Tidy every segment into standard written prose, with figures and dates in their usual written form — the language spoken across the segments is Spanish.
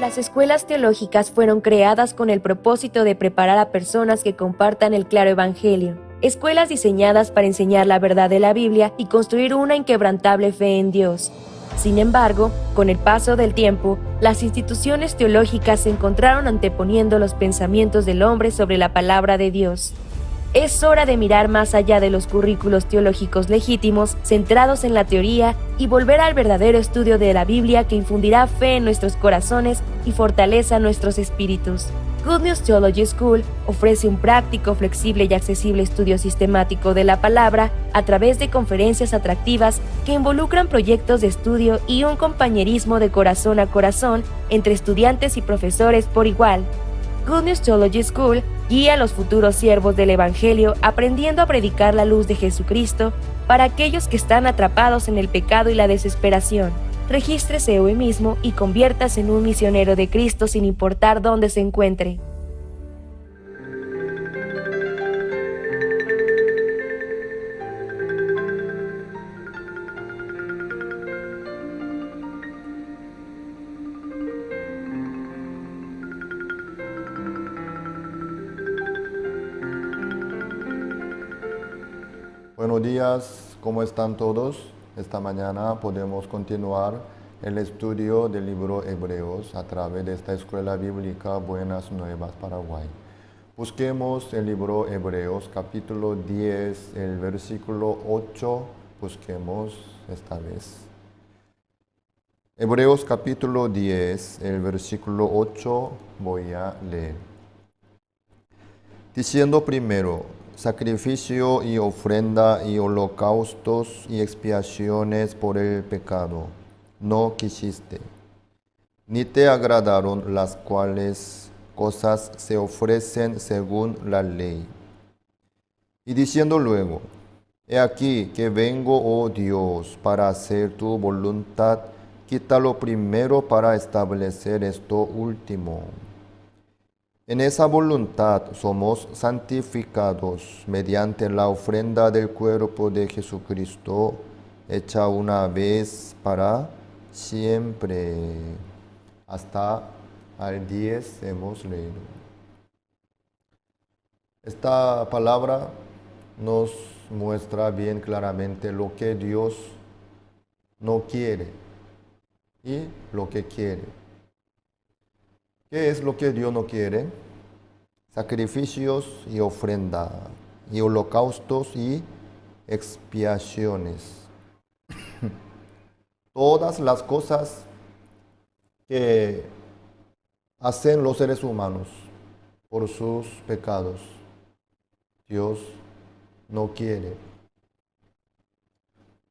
Las escuelas teológicas fueron creadas con el propósito de preparar a personas que compartan el claro evangelio. Escuelas diseñadas para enseñar la verdad de la Biblia y construir una inquebrantable fe en Dios. Sin embargo, con el paso del tiempo, las instituciones teológicas se encontraron anteponiendo los pensamientos del hombre sobre la palabra de Dios. Es hora de mirar más allá de los currículos teológicos legítimos, centrados en la teoría, y volver al verdadero estudio de la Biblia que infundirá fe en nuestros corazones y fortaleza nuestros espíritus. Good News Theology School ofrece un práctico, flexible y accesible estudio sistemático de la palabra a través de conferencias atractivas que involucran proyectos de estudio y un compañerismo de corazón a corazón entre estudiantes y profesores por igual. Good News Theology School guía a los futuros siervos del Evangelio aprendiendo a predicar la luz de Jesucristo para aquellos que están atrapados en el pecado y la desesperación. Regístrese hoy mismo y conviértase en un misionero de Cristo sin importar dónde se encuentre. Buenos días, ¿cómo están todos? Esta mañana podemos continuar el estudio del libro Hebreos a través de esta escuela bíblica Buenas Nuevas Paraguay. Busquemos el libro Hebreos capítulo 10, el versículo 8, busquemos esta vez. Hebreos capítulo 10, el versículo 8, voy a leer. Diciendo primero, sacrificio y ofrenda y holocaustos y expiaciones por el pecado, no quisiste, ni te agradaron las cuales cosas se ofrecen según la ley. Y diciendo luego, he aquí que vengo, oh Dios, para hacer tu voluntad, quita lo primero para establecer esto último. En esa voluntad somos santificados mediante la ofrenda del cuerpo de Jesucristo, hecha una vez para siempre. Hasta al 10 hemos leído. Esta palabra nos muestra bien claramente lo que Dios no quiere y lo que quiere. ¿Qué es lo que Dios no quiere? Sacrificios y ofrenda, y holocaustos y expiaciones. Todas las cosas que hacen los seres humanos por sus pecados, Dios no quiere.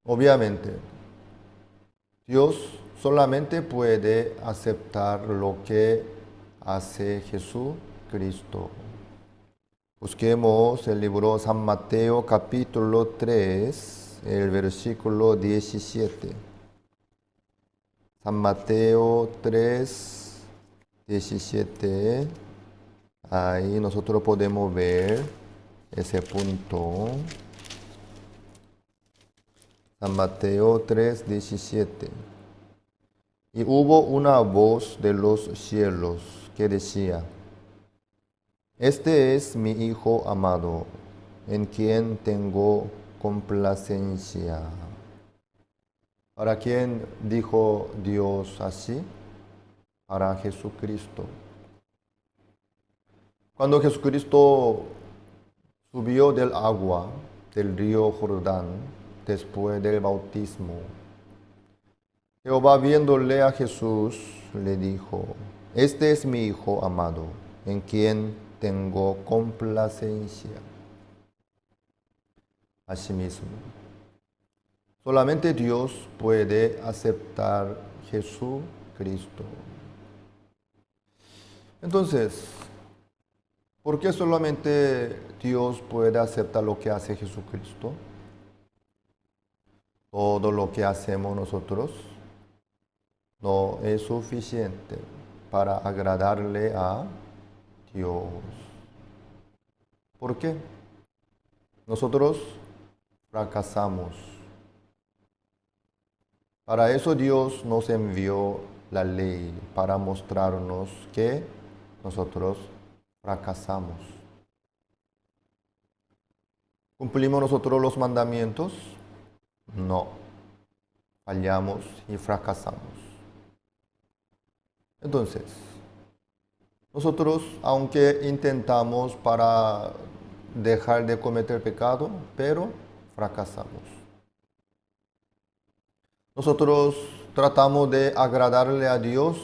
Obviamente, Dios solamente puede aceptar lo que hace Jesucristo. Busquemos el libro San Mateo capítulo 3, el versículo 17. San Mateo 3, 17. Ahí nosotros podemos ver ese punto. San Mateo 3, 17. Y hubo una voz de los cielos que decía, este es mi Hijo amado, en quien tengo complacencia. ¿Para quién dijo Dios así? Para Jesucristo. Cuando Jesucristo subió del agua del río Jordán después del bautismo, Jehová viéndole a Jesús le dijo, este es mi Hijo amado, en quien tengo complacencia. Asimismo, solamente Dios puede aceptar Jesucristo. Entonces, ¿por qué solamente Dios puede aceptar lo que hace Jesucristo? Todo lo que hacemos nosotros no es suficiente para agradarle a Dios. ¿Por qué? Nosotros fracasamos. Para eso Dios nos envió la ley para mostrarnos que nosotros fracasamos. ¿Cumplimos nosotros los mandamientos? No. Fallamos y fracasamos. Entonces, nosotros, aunque intentamos para dejar de cometer pecado, pero fracasamos. Nosotros tratamos de agradarle a Dios,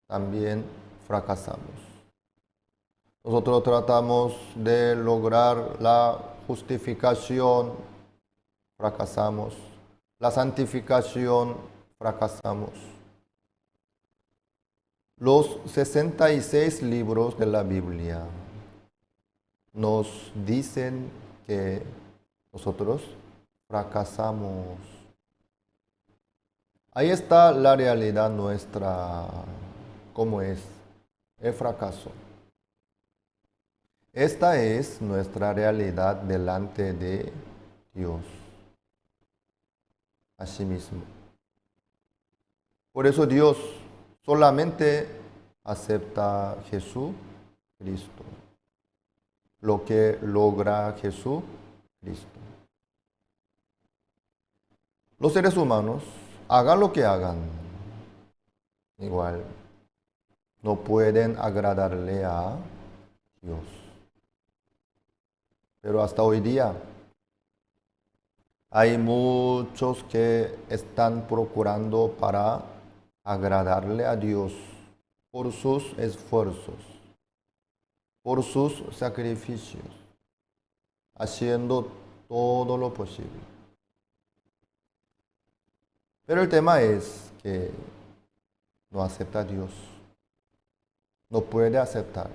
también fracasamos. Nosotros tratamos de lograr la justificación, fracasamos. La santificación, fracasamos. Los 66 libros de la Biblia nos dicen que nosotros fracasamos. Ahí está la realidad nuestra, cómo es el fracaso. Esta es nuestra realidad delante de Dios. Asimismo. Por eso Dios solamente acepta a Jesucristo. Lo que logra Jesucristo. Los seres humanos, hagan lo que hagan, igual no pueden agradarle a Dios. Pero hasta hoy día hay muchos que están procurando para agradarle a Dios por sus esfuerzos, por sus sacrificios, haciendo todo lo posible. Pero el tema es que no acepta a Dios, no puede aceptar.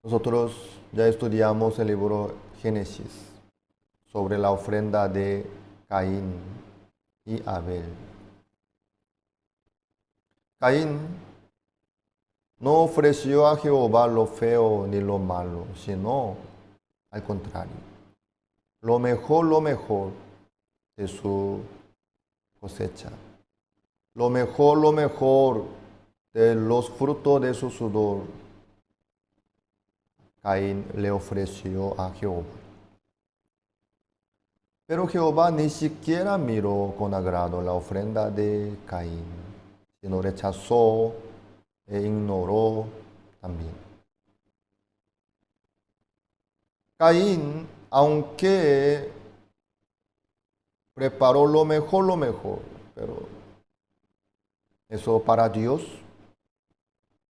Nosotros ya estudiamos el libro Génesis sobre la ofrenda de Caín y Abel. Caín no ofreció a Jehová lo feo ni lo malo, sino al contrario, lo mejor de su cosecha, lo mejor de los frutos de su sudor. Caín le ofreció a Jehová. Pero Jehová ni siquiera miró con agrado la ofrenda de Caín, sino rechazó e ignoró también. Caín, aunque preparó lo mejor, pero eso para Dios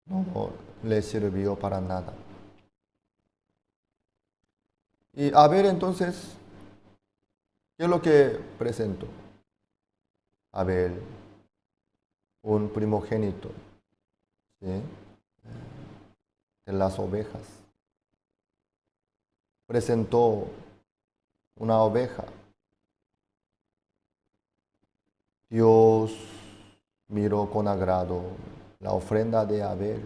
no le sirvió para nada. Y Abel entonces, ¿qué es lo que presentó? Abel, un primogénito, ¿sí?, de las ovejas. Presentó una oveja. Dios miró con agrado la ofrenda de Abel.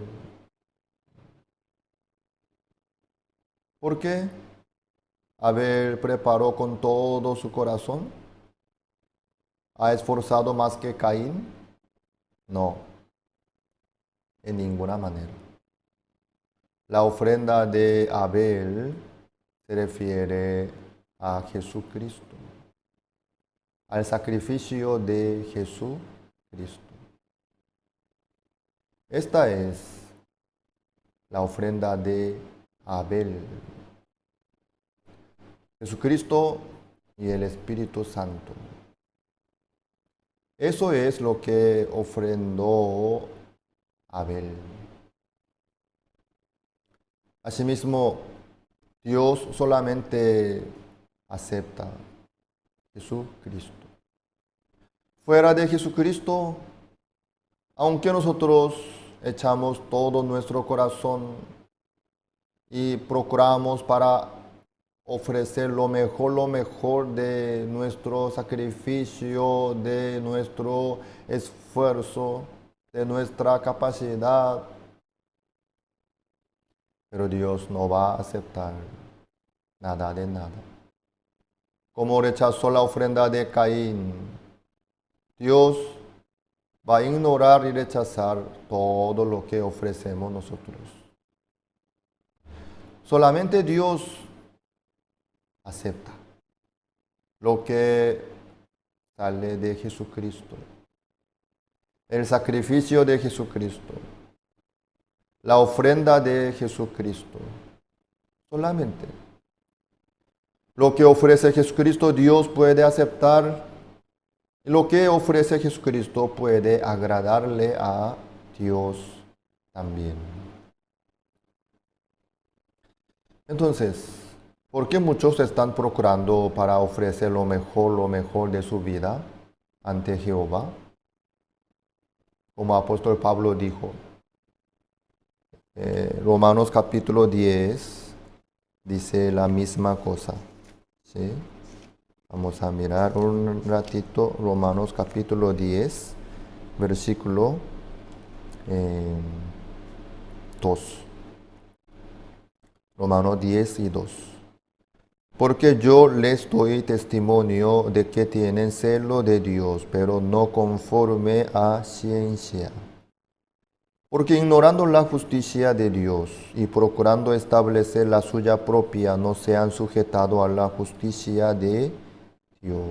¿Por qué? Abel preparó con todo su corazón. ¿Ha esforzado más que Caín? No, en ninguna manera. La ofrenda de Abel se refiere a Jesucristo, al sacrificio de Jesucristo. Esta es la ofrenda de Abel. Jesucristo y el Espíritu Santo. Eso es lo que ofrendó Abel. Asimismo, Dios solamente acepta a Jesucristo. Fuera de Jesucristo, aunque nosotros echamos todo nuestro corazón y procuramos para ofrecer lo mejor de nuestro sacrificio, de nuestro esfuerzo, de nuestra capacidad, pero Dios no va a aceptar nada de nada. Como rechazó la ofrenda de Caín, Dios va a ignorar y rechazar todo lo que ofrecemos nosotros. Solamente Dios acepta lo que sale de Jesucristo, el sacrificio de Jesucristo, la ofrenda de Jesucristo. Solamente lo que ofrece Jesucristo Dios puede aceptar, y lo que ofrece Jesucristo puede agradarle a Dios también. Entonces, ¿por qué muchos están procurando para ofrecer lo mejor de su vida ante Jehová? Como apóstol Pablo dijo, Romanos capítulo 10 dice la misma cosa. ¿Sí? Vamos a mirar un ratito Romanos capítulo 10, versículo 2. Romanos 10 y 2. Porque yo les doy testimonio de que tienen celo de Dios, pero no conforme a ciencia. Porque ignorando la justicia de Dios y procurando establecer la suya propia, no se han sujetado a la justicia de Dios.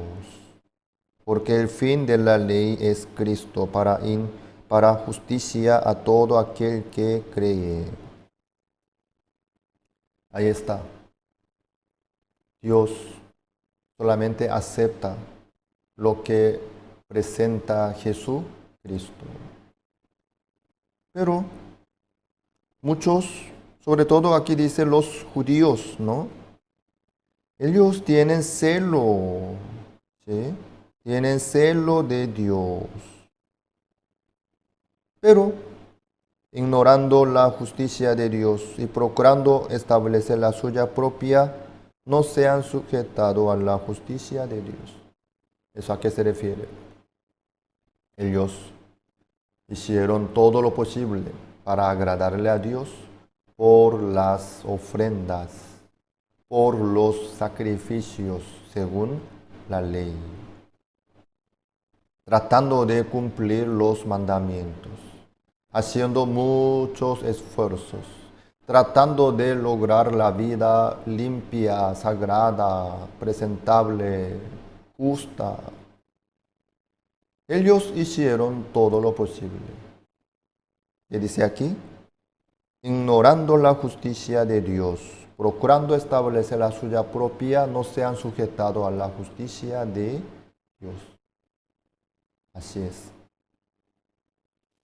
Porque el fin de la ley es Cristo para justicia a todo aquel que cree. Ahí está. Dios solamente acepta lo que presenta Jesucristo. Pero muchos, sobre todo aquí dice los judíos, ¿no? Ellos tienen celo, ¿sí? Tienen celo de Dios. Pero ignorando la justicia de Dios y procurando establecer la suya propia, no se han sujetado a la justicia de Dios. ¿Eso a qué se refiere? Ellos hicieron todo lo posible para agradarle a Dios por las ofrendas, por los sacrificios según la ley, tratando de cumplir los mandamientos, haciendo muchos esfuerzos, tratando de lograr la vida limpia, sagrada, presentable, justa. Ellos hicieron todo lo posible. Y dice aquí, ignorando la justicia de Dios, procurando establecer la suya propia, no se han sujetado a la justicia de Dios. Así es.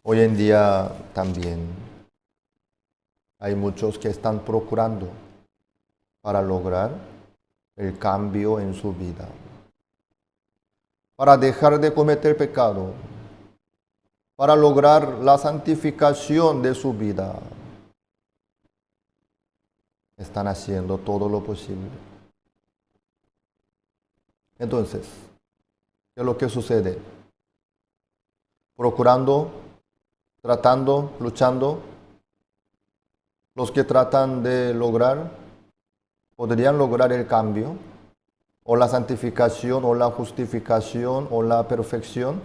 Hoy en día también hay muchos que están procurando para lograr el cambio en su vida, para dejar de cometer pecado, para lograr la santificación de su vida. Están haciendo todo lo posible. Entonces, ¿qué es lo que sucede? Procurando, tratando, luchando. Los que tratan de lograr, podrían lograr el cambio, o la santificación, o la justificación, o la perfección,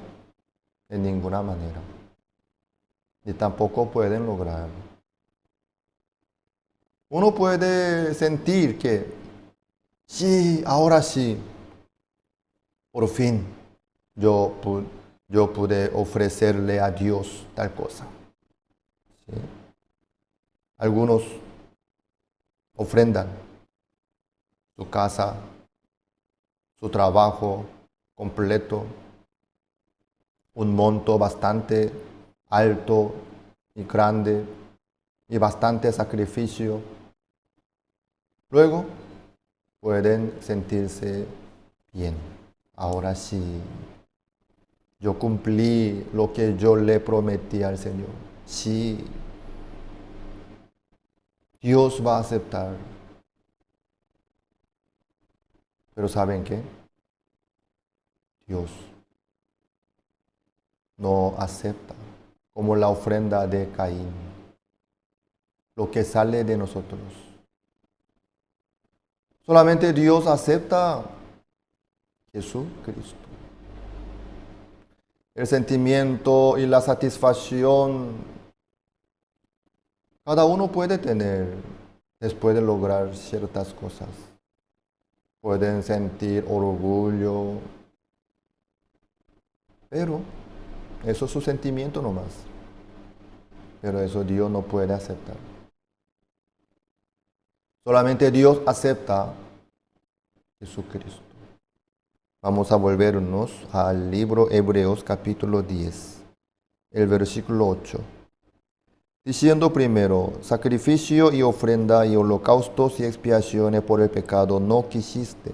en ninguna manera. Y tampoco pueden lograrlo. Uno puede sentir que, sí, ahora sí, por fin yo pude ofrecerle a Dios tal cosa. ¿Sí? Algunos ofrendan su casa, su trabajo completo, un monto bastante alto y grande y bastante sacrificio. Luego pueden sentirse bien. Ahora sí, yo cumplí lo que yo le prometí al Señor. Sí, Dios va a aceptar. Pero ¿saben qué? Dios no acepta como la ofrenda de Caín lo que sale de nosotros. Solamente Dios acepta Jesucristo. el sentimiento y la satisfacción cada uno puede tener después de lograr ciertas cosas. Pueden sentir orgullo, pero eso es su sentimiento nomás. Pero eso Dios no puede aceptar. Solamente Dios acepta a Jesucristo. Vamos a volvernos al libro Hebreos capítulo 10, el versículo 8. Diciendo primero, sacrificio y ofrenda y holocaustos y expiaciones por el pecado no quisiste,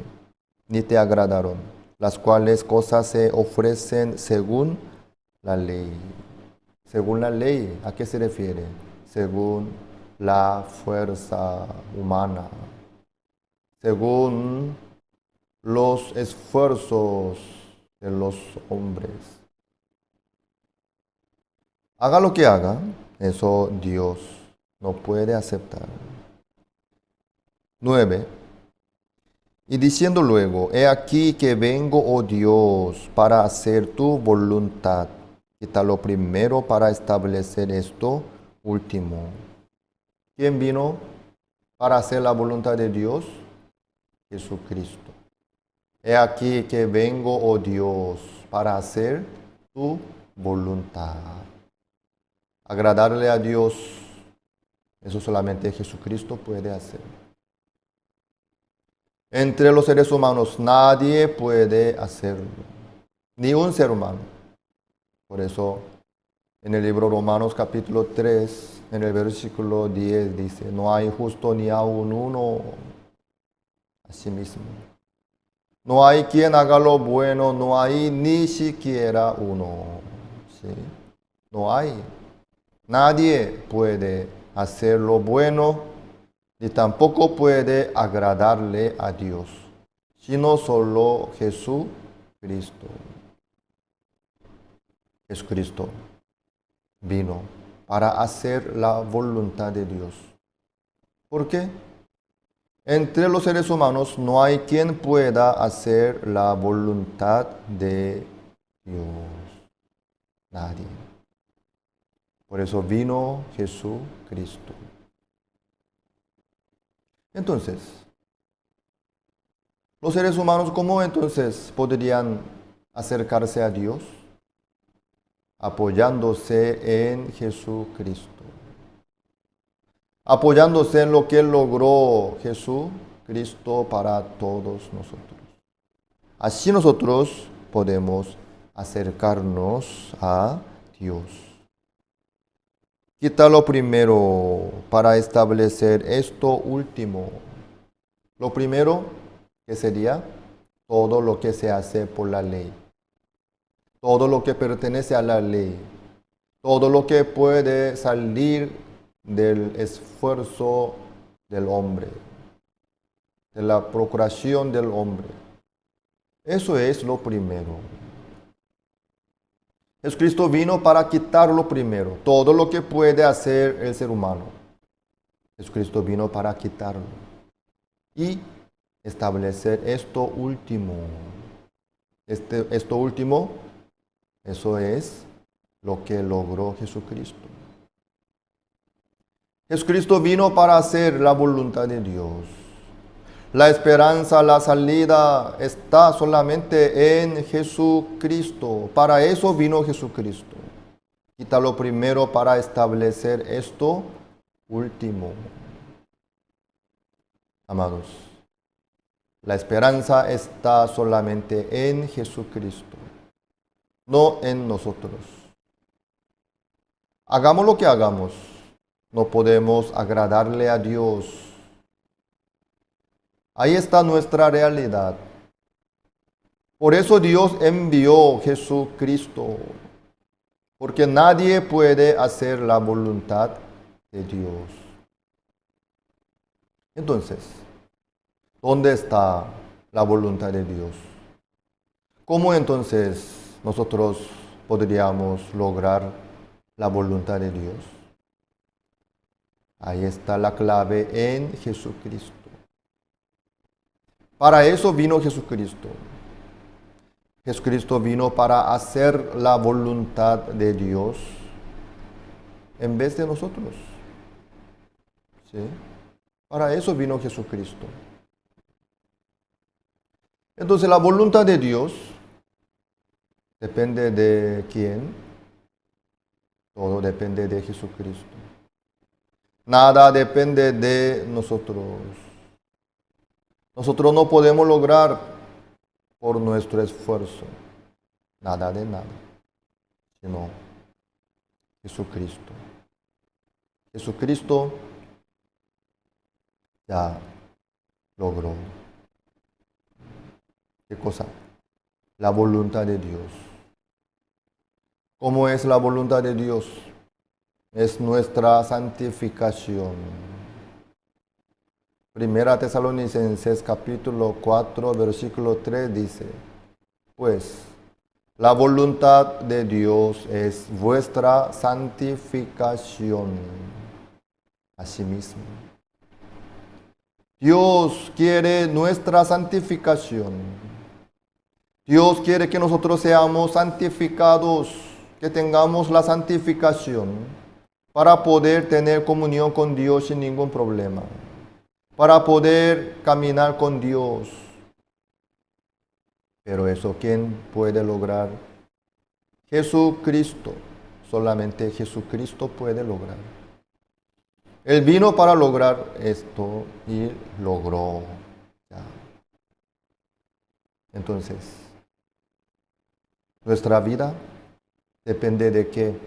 ni te agradaron, las cuales cosas se ofrecen según la ley. Según la ley, ¿a qué se refiere? Según la fuerza humana, según los esfuerzos de los hombres. Haga lo que haga, eso Dios no puede aceptar. 9. Y diciendo luego, he aquí que vengo, oh Dios, para hacer tu voluntad. Quita lo primero para establecer esto último. ¿Quién vino para hacer la voluntad de Dios? Jesucristo. He aquí que vengo, oh Dios, para hacer tu voluntad. Agradarle a Dios, eso solamente Jesucristo puede hacer. Entre los seres humanos nadie puede hacerlo, ni un ser humano. Por eso en el libro Romanos capítulo 3, en el versículo 10 dice, no hay justo ni aun uno. Así mismo. No hay quien haga lo bueno, no hay ni siquiera uno. ¿Sí? No hay. Nadie puede hacer lo bueno, ni tampoco puede agradarle a Dios, sino solo Jesucristo. Jesucristo vino para hacer la voluntad de Dios. ¿Por qué? Entre los seres humanos no hay quien pueda hacer la voluntad de Dios. Nadie. Por eso vino Jesucristo. Entonces, los seres humanos, ¿cómo entonces podrían acercarse a Dios? Apoyándose en Jesucristo. Apoyándose en lo que logró Jesucristo para todos nosotros. Así nosotros podemos acercarnos a Dios. Quita lo primero para establecer esto último. Lo primero, que sería todo lo que se hace por la ley. Todo lo que pertenece a la ley. Todo lo que puede salir del esfuerzo del hombre. De la procuración del hombre. Eso es lo primero. Jesucristo vino para quitar lo primero, todo lo que puede hacer el ser humano. Jesucristo vino para quitarlo y establecer esto último. Esto último, eso es lo que logró Jesucristo. Jesucristo vino para hacer la voluntad de Dios. La esperanza, la salida está solamente en Jesucristo. Para eso vino Jesucristo. Quita lo primero para establecer esto último. Amados, la esperanza está solamente en Jesucristo, no en nosotros. Hagamos lo que hagamos, no podemos agradarle a Dios. Ahí está nuestra realidad. Por eso Dios envió a Jesucristo, porque nadie puede hacer la voluntad de Dios. Entonces, ¿dónde está la voluntad de Dios? ¿Cómo entonces nosotros podríamos lograr la voluntad de Dios? Ahí está la clave en Jesucristo. Para eso vino Jesucristo. Jesucristo vino para hacer la voluntad de Dios en vez de nosotros. ¿Sí? Para eso vino Jesucristo. Entonces la voluntad de Dios depende de quién. Todo depende de Jesucristo. Nada depende de nosotros. Nosotros no podemos lograr por nuestro esfuerzo nada de nada, sino Jesucristo. Jesucristo ya logró. ¿Qué cosa? La voluntad de Dios. ¿Cómo es la voluntad de Dios? Es nuestra santificación. Primera Tesalonicenses capítulo 4, versículo 3 dice, pues la voluntad de Dios es vuestra santificación. Asimismo, Dios quiere nuestra santificación. Dios quiere que nosotros seamos santificados, que tengamos la santificación para poder tener comunión con Dios sin ningún problema, para poder caminar con Dios. Pero eso, ¿quién puede lograr? Jesucristo. Solamente Jesucristo puede lograr. Él vino para lograr esto y logró. Ya. Entonces, nuestra vida depende de qué?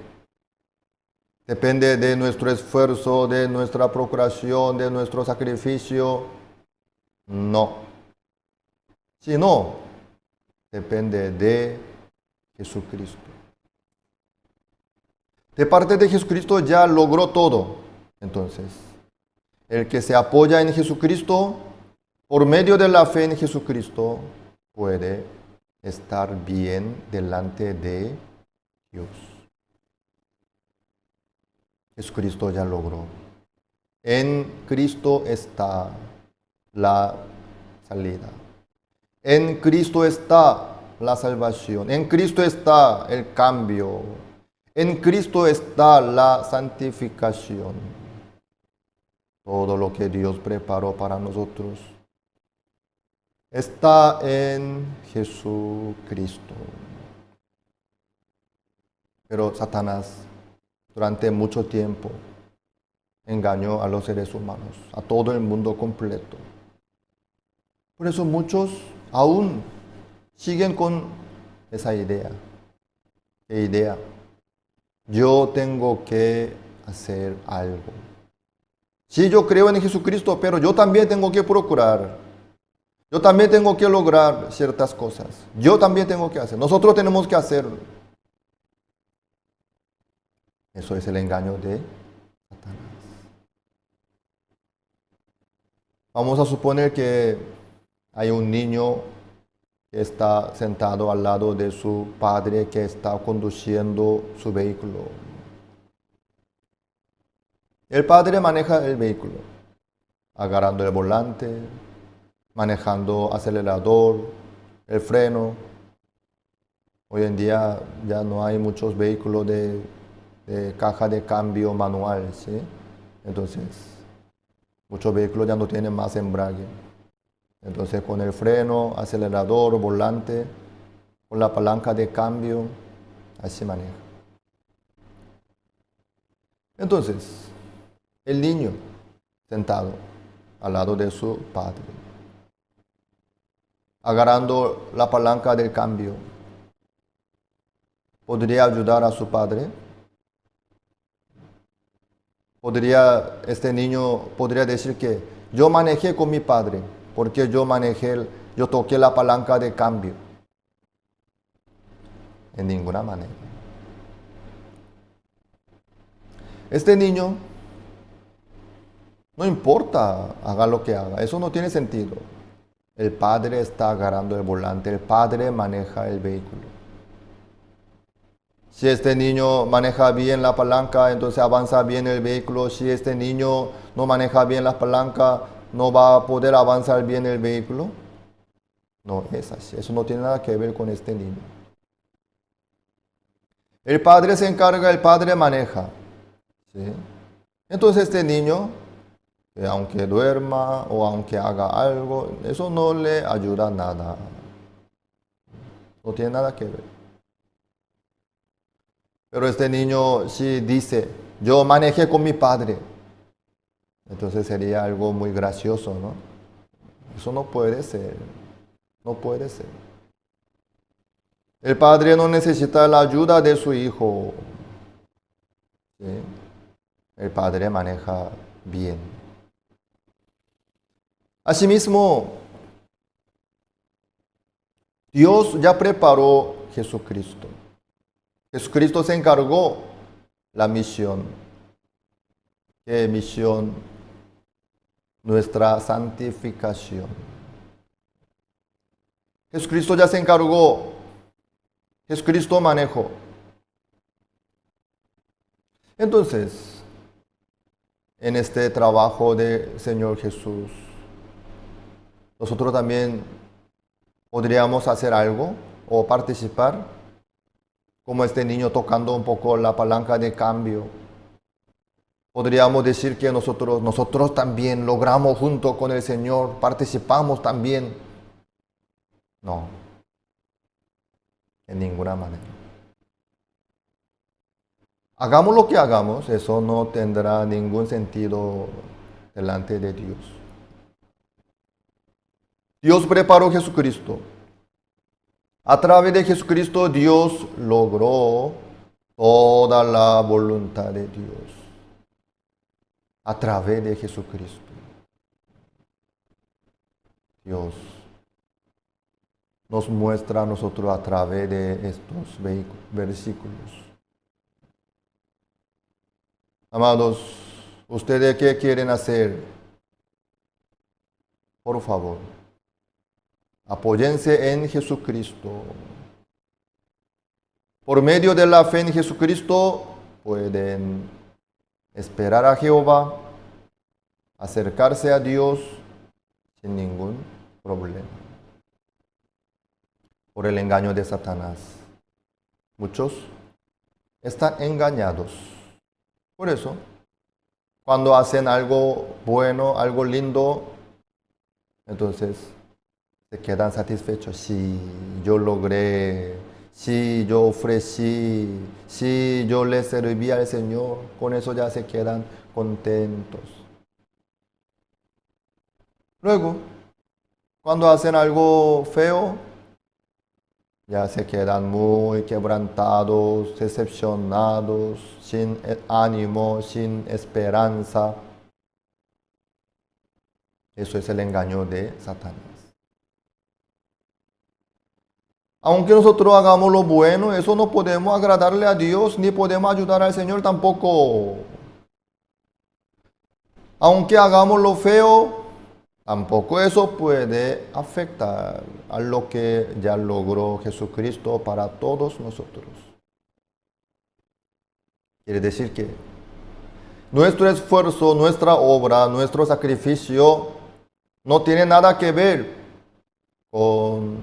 Depende de nuestro esfuerzo, de nuestra procuración, de nuestro sacrificio. No. Sino, depende de Jesucristo. De parte de Jesucristo ya logró todo. Entonces, el que se apoya en Jesucristo, por medio de la fe en Jesucristo, puede estar bien delante de Dios. Jesucristo ya logró. En Cristo está la salida. En Cristo está la salvación. En Cristo está el cambio. En Cristo está la santificación. Todo lo que Dios preparó para nosotros está en Jesucristo. Pero Satanás durante mucho tiempo engañó a los seres humanos, a todo el mundo completo. Por eso muchos aún siguen con esa idea. ¿Qué idea? Yo tengo que hacer algo. Sí, yo creo en Jesucristo, pero yo también tengo que procurar. Yo también tengo que lograr ciertas cosas. Yo también tengo que hacer. Nosotros tenemos que hacerlo. Eso es el engaño de Satanás. Vamos a suponer que hay un niño que está sentado al lado de su padre que está conduciendo su vehículo. El padre maneja el vehículo, agarrando el volante, manejando acelerador, el freno. Hoy en día ya no hay muchos vehículos de caja de cambio manual, ¿sí? Entonces, muchos vehículos ya no tienen más embrague. Entonces, con el freno, acelerador, volante, con la palanca de cambio, así maneja. Entonces, el niño sentado al lado de su padre, agarrando la palanca del cambio, ¿podría ayudar a su padre? Este niño podría decir que yo manejé con mi padre, porque yo toqué la palanca de cambio. En ninguna manera. Este niño, no importa, haga lo que haga, eso no tiene sentido. El padre está agarrando el volante, el padre maneja el vehículo. Si este niño maneja bien la palanca, entonces avanza bien el vehículo. Si este niño no maneja bien la palanca, no va a poder avanzar bien el vehículo. No es así. Eso no tiene nada que ver con este niño. El padre se encarga, el padre maneja. ¿Sí? Entonces este niño, aunque duerma o aunque haga algo, eso no le ayuda a nada. No tiene nada que ver. Pero este niño sí dice, yo manejé con mi padre. Entonces sería algo muy gracioso, ¿no? Eso no puede ser. No puede ser. El padre no necesita la ayuda de su hijo. ¿Sí? El padre maneja bien. Asimismo, Dios ya preparó Jesucristo. Jesucristo se encargó la misión. ¿Qué misión? Nuestra santificación. Jesucristo ya se encargó. Jesucristo manejó. Entonces, en este trabajo del Señor Jesús, nosotros también podríamos hacer algo o participar, como este niño tocando un poco la palanca de cambio. Podríamos decir que nosotros también logramos junto con el Señor, participamos también. No, en ninguna manera. Hagamos lo que hagamos, eso no tendrá ningún sentido delante de Dios. Dios preparó a Jesucristo. A través de Jesucristo Dios logró toda la voluntad de Dios. A través de Jesucristo. Dios nos muestra a nosotros a través de estos versículos. Amados, ¿ustedes qué quieren hacer? Por favor, apóyense en Jesucristo. Por medio de la fe en Jesucristo pueden esperar a Jehová, acercarse a Dios sin ningún problema. Por el engaño de Satanás. Muchos están engañados. Por eso, cuando hacen algo bueno, algo lindo, entonces se quedan satisfechos. Sí, yo logré, sí, yo ofrecí, sí, yo le serví al Señor. Con eso ya se quedan contentos. Luego, cuando hacen algo feo, ya se quedan muy quebrantados, decepcionados, sin ánimo, sin esperanza. Eso es el engaño de Satanás. Aunque nosotros hagamos lo bueno, eso no podemos agradarle a Dios, ni podemos ayudar al Señor tampoco. Aunque hagamos lo feo, tampoco eso puede afectar a lo que ya logró Jesucristo para todos nosotros. Quiere decir que nuestro esfuerzo, nuestra obra, nuestro sacrificio no tiene nada que ver con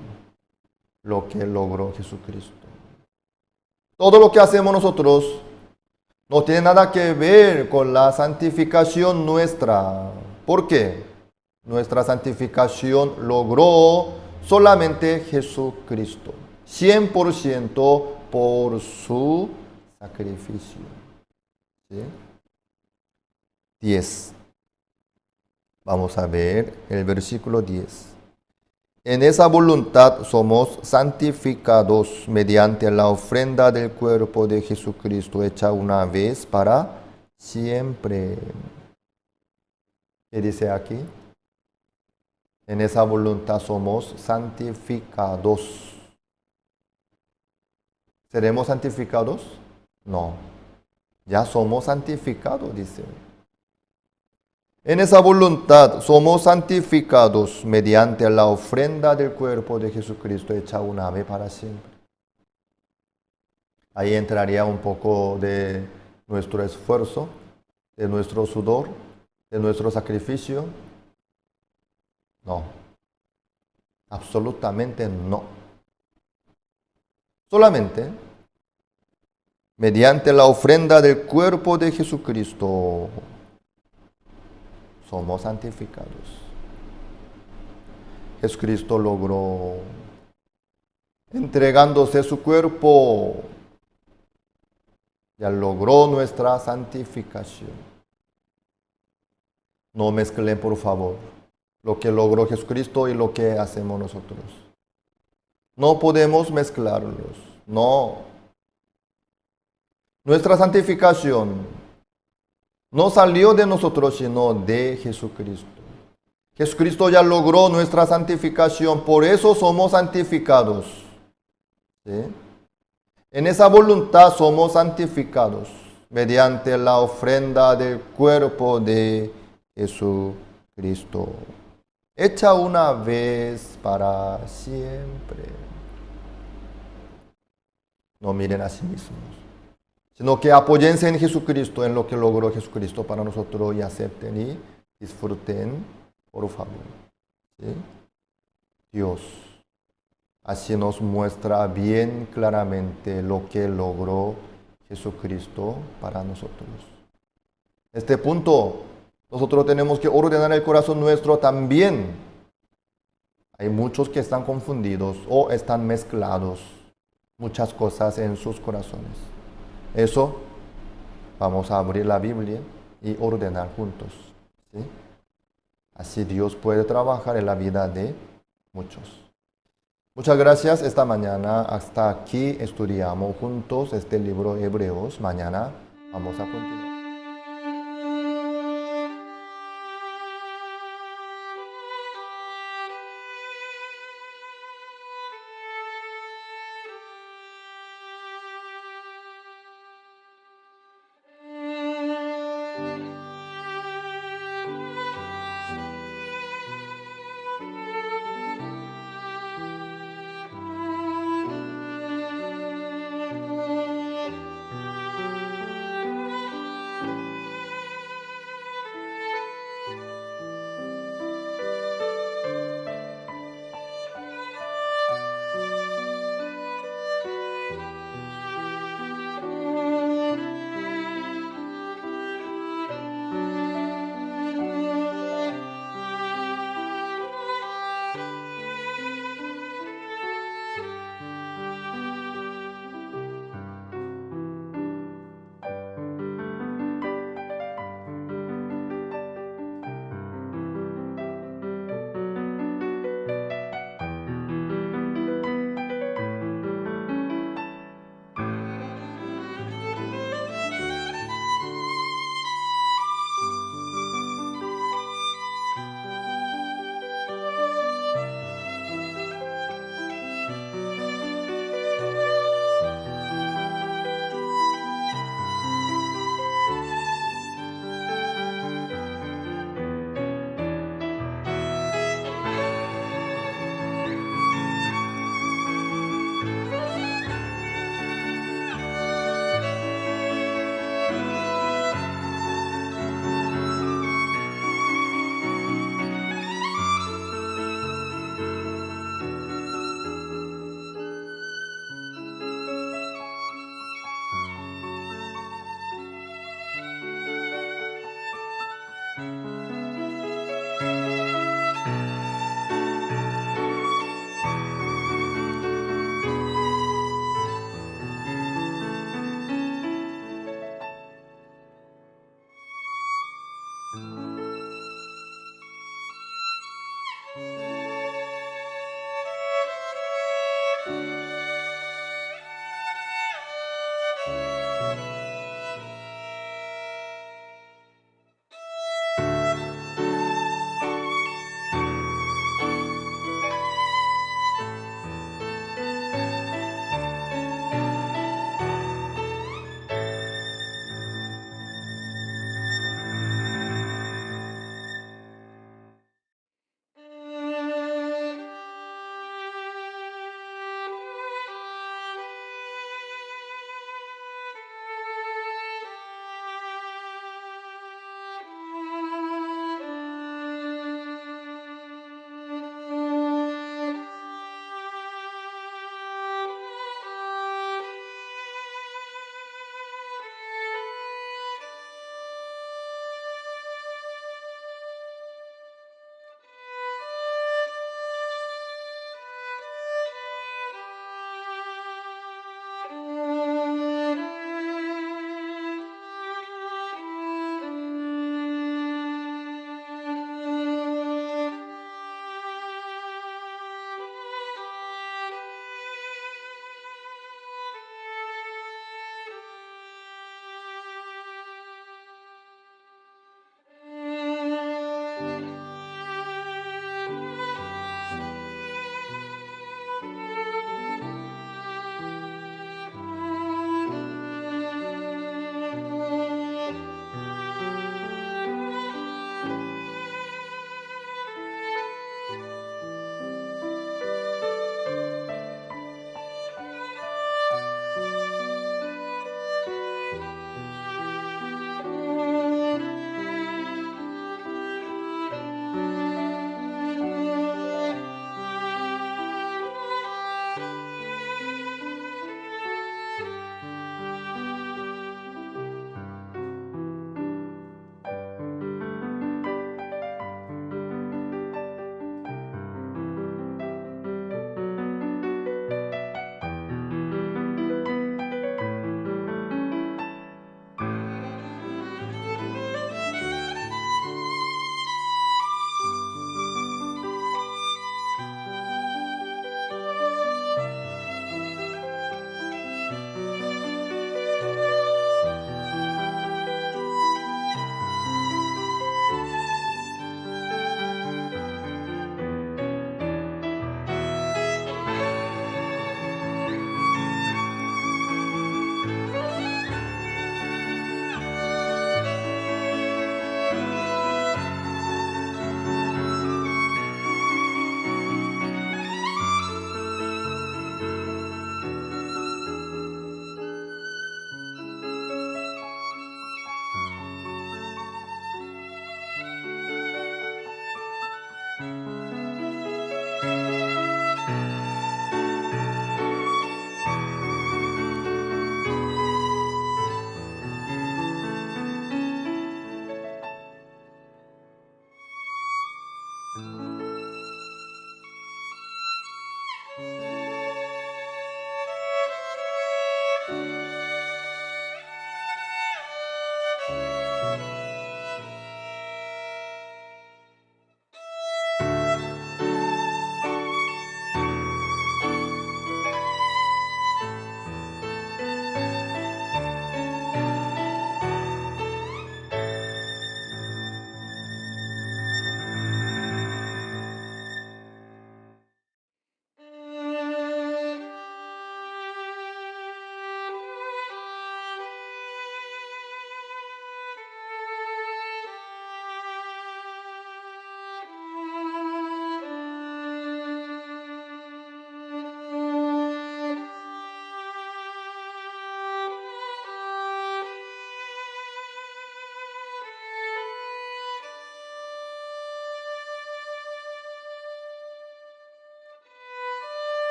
lo que logró Jesucristo. Todo lo que hacemos nosotros no tiene nada que ver con la santificación nuestra. ¿Por qué? Nuestra santificación logró solamente Jesucristo. 100% por su sacrificio. ¿Sí? 10. Vamos a ver el versículo 10. En esa voluntad somos santificados mediante la ofrenda del cuerpo de Jesucristo hecha una vez para siempre. ¿Qué dice aquí? En esa voluntad somos santificados. ¿Seremos santificados? No. Ya somos santificados, dice. En esa voluntad somos santificados mediante la ofrenda del cuerpo de Jesucristo hecha una vez para siempre. Ahí entraría un poco de nuestro esfuerzo, de nuestro sudor, de nuestro sacrificio. No. Absolutamente no. Solamente mediante la ofrenda del cuerpo de Jesucristo somos santificados. Jesucristo logró, entregándose su cuerpo, ya logró nuestra santificación. No mezclen, por favor, lo que logró Jesucristo y lo que hacemos nosotros. No podemos mezclarlos, no. Nuestra santificación no salió de nosotros, sino de Jesucristo. Jesucristo ya logró nuestra santificación, por eso somos santificados. ¿Sí? En esa voluntad somos santificados mediante la ofrenda del cuerpo de Jesucristo, hecha una vez para siempre. No miren a sí mismos, sino que apóyense en Jesucristo, en lo que logró Jesucristo para nosotros, y acepten y disfruten, por favor. ¿Sí? Dios así nos muestra bien claramente lo que logró Jesucristo para nosotros. Este punto, nosotros tenemos que ordenar el corazón nuestro también. Hay muchos que están confundidos o están mezclados muchas cosas en sus corazones. Eso, vamos a abrir la Biblia y ordenar juntos. ¿Sí? Así Dios puede trabajar en la vida de muchos. Muchas gracias. Esta mañana hasta aquí estudiamos juntos este libro Hebreos. Mañana vamos a continuar.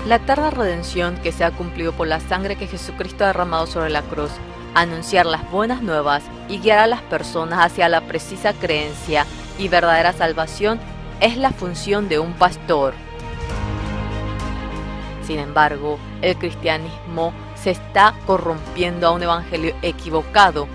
La eterna redención que se ha cumplido por la sangre que Jesucristo ha derramado sobre la cruz, anunciar las buenas nuevas y guiar a las personas hacia la precisa creencia y verdadera salvación es la función de un pastor. Sin embargo, el cristianismo se está corrompiendo a un evangelio equivocado.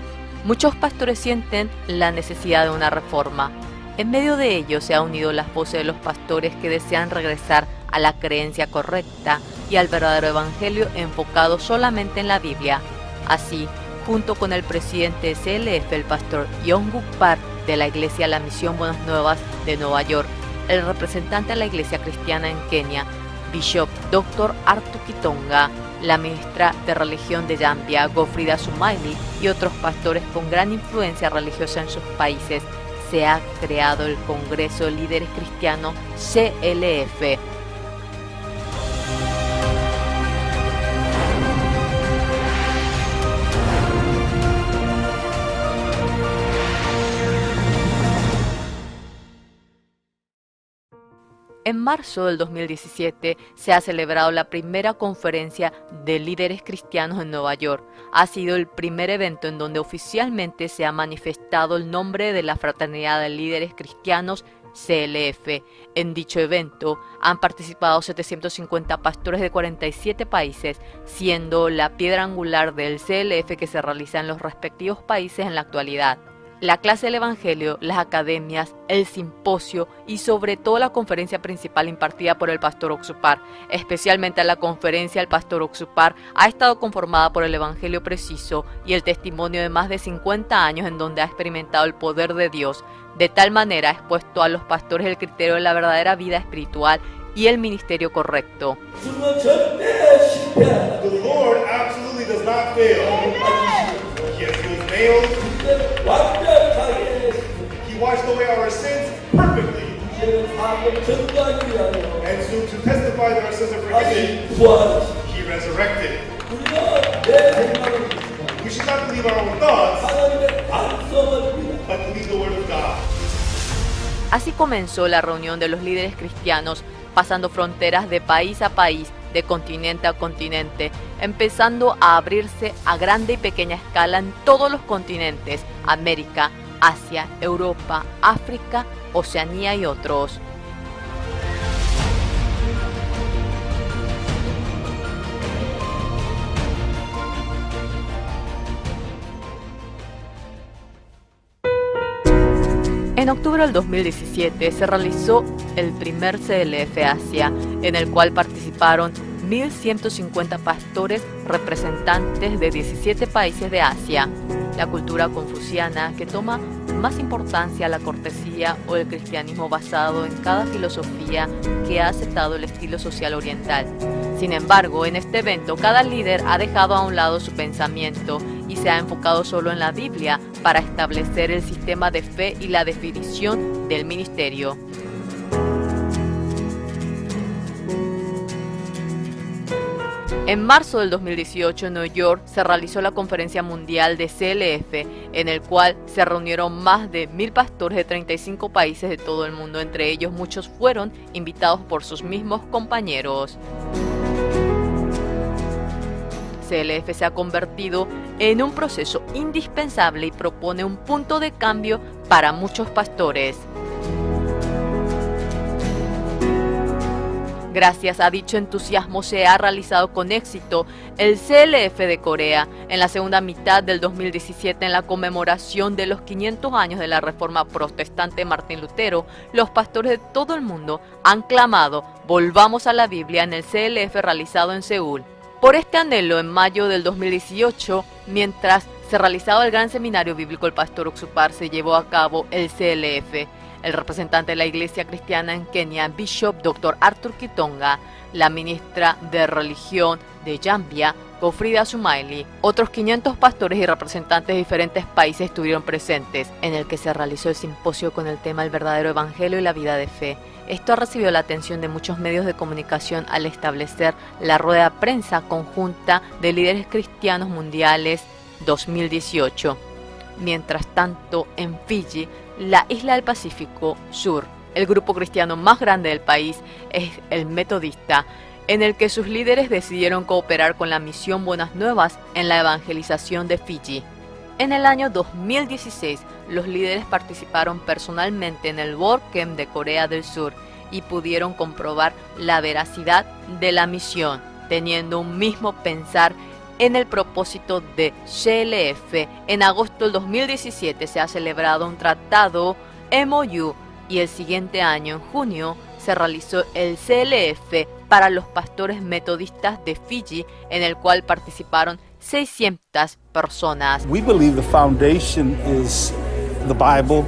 Muchos pastores sienten la necesidad de una reforma. En medio de ello se han unido las voces de los pastores que desean regresar a la creencia correcta y al verdadero evangelio enfocado solamente en la Biblia. Así, junto con el presidente de CLF, el pastor Yong-Guk Park de la Iglesia La Misión Buenas Nuevas de Nueva York, el representante de la Iglesia Cristiana en Kenia, Bishop Dr. Arthur Kitonga, la ministra de religión de Zambia, Godfrida Sumaili, y otros pastores con gran influencia religiosa en sus países, se ha creado el Congreso de Líderes Cristianos CLF. En marzo del 2017 se ha celebrado la primera conferencia de líderes cristianos en Nueva York. Ha sido el primer evento en donde oficialmente se ha manifestado el nombre de la Fraternidad de Líderes Cristianos CLF. En dicho evento han participado 750 pastores de 47 países, siendo la piedra angular del CLF que se realiza en los respectivos países en la actualidad. La clase del Evangelio, las academias, el simposio y sobre todo la conferencia principal impartida por el pastor Oxupar, especialmente la conferencia del pastor Oxupar, ha estado conformada por el Evangelio preciso y el testimonio de más de 50 años en donde ha experimentado el poder de Dios. De tal manera ha expuesto a los pastores el criterio de la verdadera vida espiritual y el ministerio correcto. The Lord absolutely does not fail. Yes, he was nailed. He washed away our sins perfectly. And so to testify that our sins are forgiven, he resurrected. We should not believe our own thoughts, but believe the word of God. Así comenzó la reunión de los líderes cristianos, pasando fronteras de país a país, de continente a continente, empezando a abrirse a grande y pequeña escala en todos los continentes: América, Asia, Europa, África, Oceanía y otros. En octubre del 2017 se realizó el primer CLF Asia, en el cual participaron 1.150 pastores representantes de 17 países de Asia. La cultura confuciana, que toma más importancia la cortesía o el cristianismo basado en cada filosofía que ha aceptado el estilo social oriental. Sin embargo, en este evento cada líder ha dejado a un lado su pensamiento y se ha enfocado solo en la Biblia para establecer el sistema de fe y la definición del ministerio. En marzo del 2018 en Nueva York se realizó la conferencia mundial de CLF, en el cual se reunieron más de 1.000 pastores de 35 países de todo el mundo. Entre ellos muchos fueron invitados por sus mismos compañeros. CLF se ha convertido en un proceso indispensable y propone un punto de cambio para muchos pastores. Gracias a dicho entusiasmo se ha realizado con éxito el CLF de Corea en la segunda mitad del 2017, en la conmemoración de los 500 años de la Reforma Protestante de Martín Lutero. Los pastores de todo el mundo han clamado: volvamos a la Biblia, en el CLF realizado en Seúl. Por este anhelo, en mayo del 2018, mientras se realizaba el gran seminario bíblico El Pastor Oxupar, se llevó a cabo el CLF. El representante de la Iglesia Cristiana en Kenia, Bishop Dr. Arthur Kitonga, la ministra de religión de Zambia, Godfrida Sumaili, otros 500 pastores y representantes de diferentes países estuvieron presentes, en el que se realizó el simposio con el tema El verdadero evangelio y la vida de fe. Esto ha recibido la atención de muchos medios de comunicación al establecer la rueda de prensa conjunta de líderes cristianos mundiales 2018. Mientras tanto, en Fiji, la isla del Pacífico Sur, el grupo cristiano más grande del país es el Metodista. en el que sus líderes decidieron cooperar con la misión Buenas Nuevas en la evangelización de Fiji. En el año 2016, los líderes participaron personalmente en el World Camp de Corea del Sur y pudieron comprobar la veracidad de la misión, teniendo un mismo pensar en el propósito de CLF. En agosto del 2017 se ha celebrado un tratado MOU y el siguiente año, en junio, se realizó el CLF para los pastores metodistas de Fiji, en el cual participaron 600 personas. We believe the foundation is the Bible,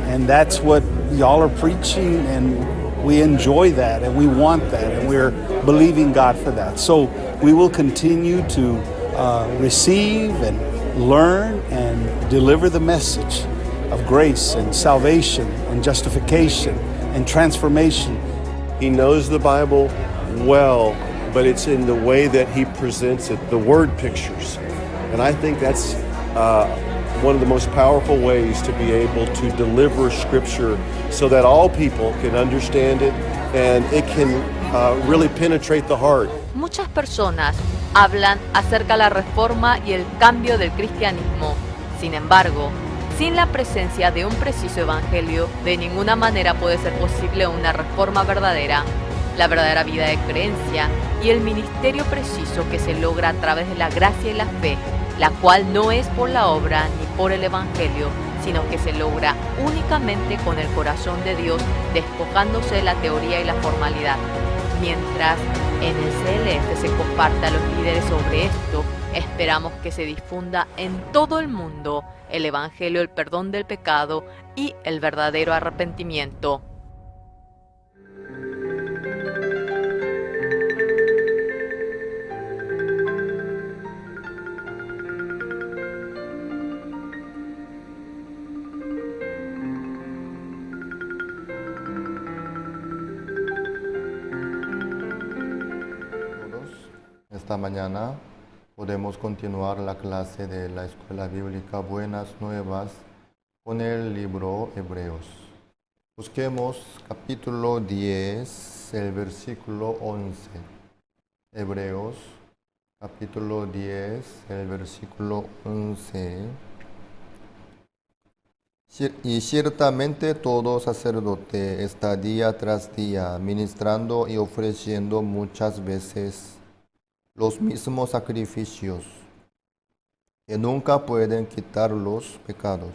and that's what y'all are preaching, and we enjoy that, and we want that, and we're believing God for that. So we will continue to receive and learn and deliver the message of grace and salvation and justification and transformation. He knows the Bible well, but it's in the way that he presents it, the word pictures. And I think that's one of the most powerful ways to be able to deliver Scripture so that all people can understand it and it can really penetrate the heart. Muchas personas hablan acerca de la reforma y el cambio del cristianismo. Sin embargo, sin la presencia de un preciso evangelio, de ninguna manera puede ser posible una reforma verdadera. La verdadera vida de creencia y el ministerio preciso que se logra a través de la gracia y la fe, la cual no es por la obra ni por el evangelio, sino que se logra únicamente con el corazón de Dios, despojándose de la teoría y la formalidad. Mientras en el CLF se comparte a los líderes sobre esto, esperamos que se difunda en todo el mundo el evangelio, el perdón del pecado y el verdadero arrepentimiento. Esta mañana podemos continuar la clase de la Escuela Bíblica Buenas Nuevas con el libro Hebreos. Busquemos capítulo 10, el versículo 11. Hebreos, capítulo 10, el versículo 11. Y ciertamente todo sacerdote está día tras día ministrando y ofreciendo muchas veces los mismos sacrificios que nunca pueden quitar los pecados.